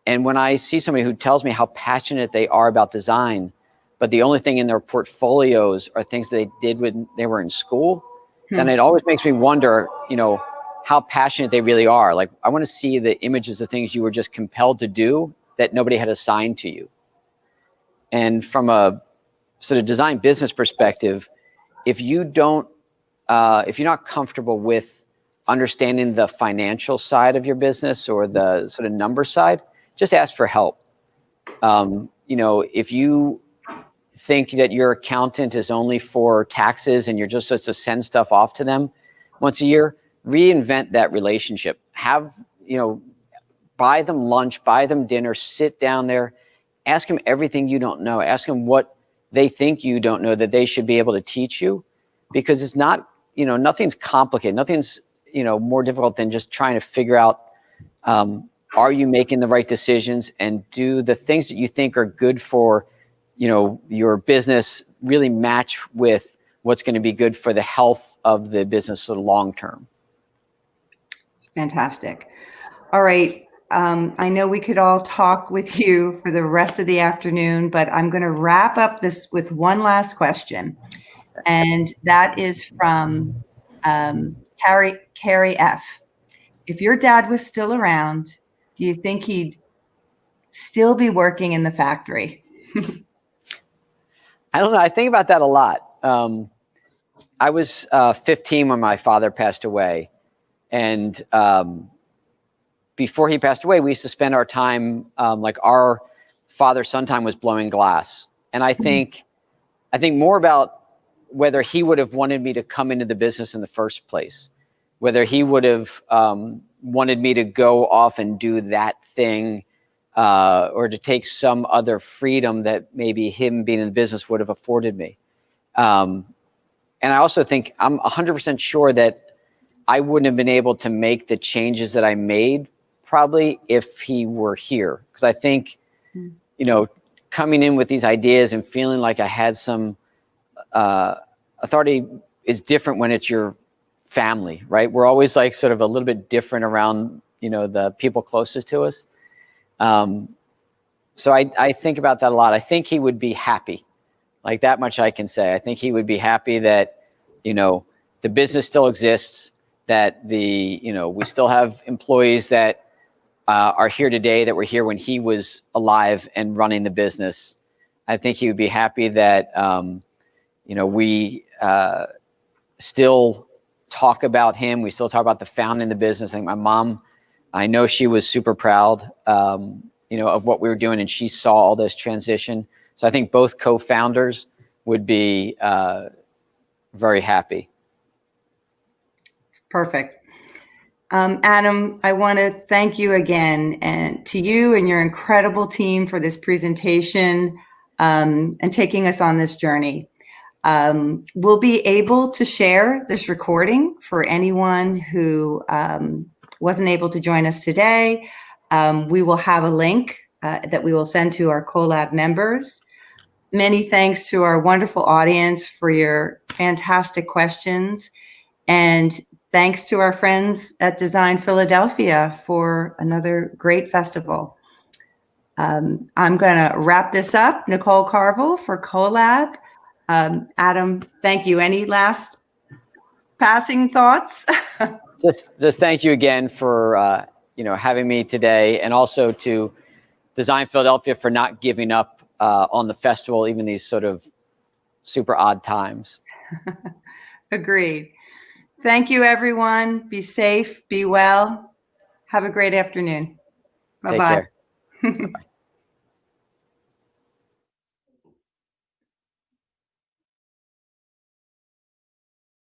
And when I see somebody who tells me how passionate they are about design, but the only thing in their portfolios are things they did when they were in school, then it always makes me wonder, how passionate they really are. Like, I want to see the images of things you were just compelled to do that nobody had assigned to you. And from a sort of design business perspective, if you're not comfortable with understanding the financial side of your business or the sort of number side, just ask for help. If you think that your accountant is only for taxes and you're just supposed to send stuff off to them once a year, reinvent that relationship. Buy them lunch, buy them dinner, sit down there, ask them everything you don't know. Ask them what they think you don't know that they should be able to teach you, because it's not, nothing's complicated. Nothing's, more difficult than just trying to figure out, are you making the right decisions, and do the things that you think are good for, your business really match with what's going to be good for the health of the business sort of long term. Fantastic. All right. I know we could all talk with you for the rest of the afternoon, but I'm going to wrap up this with one last question. And that is from Carrie F. If your dad was still around, do you think he'd still be working in the factory? I don't know. I think about that a lot. I was 15 when my father passed away. And before he passed away, we used to spend our time, like our father-son time was blowing glass. And I think more about whether he would have wanted me to come into the business in the first place, whether he would have wanted me to go off and do that thing, or to take some other freedom that maybe him being in the business would have afforded me. And I also think I'm 100% sure that I wouldn't have been able to make the changes that I made probably if he were here. Because I think, coming in with these ideas and feeling like I had some authority is different when it's your family, right? We're always like sort of a little bit different around, the people closest to us. So I think about that a lot. I think he would be happy. Like, that much I can say. I think he would be happy that, the business still exists, that we still have employees that are here today that were here when he was alive and running the business. I think he would be happy that, we still talk about him. We still talk about the founding the business. I think my mom, I know she was super proud, of what we were doing, and she saw all this transition. So I think both co-founders would be very happy. Perfect. Adam, I want to thank you again, and to you and your incredible team for this presentation, and taking us on this journey. We'll be able to share this recording for anyone who wasn't able to join us today. We will have a link that we will send to our Collab members. Many thanks to our wonderful audience for your fantastic questions. And thanks to our friends at Design Philadelphia for another great festival. I'm going to wrap this up. Nicole Carville for Collab. Adam, thank you. Any last passing thoughts? Just thank you again for having me today, and also to Design Philadelphia for not giving up on the festival, even these sort of super odd times. Agreed. Thank you, everyone. Be safe, be well. Have a great afternoon. Bye-bye. Take care. Bye.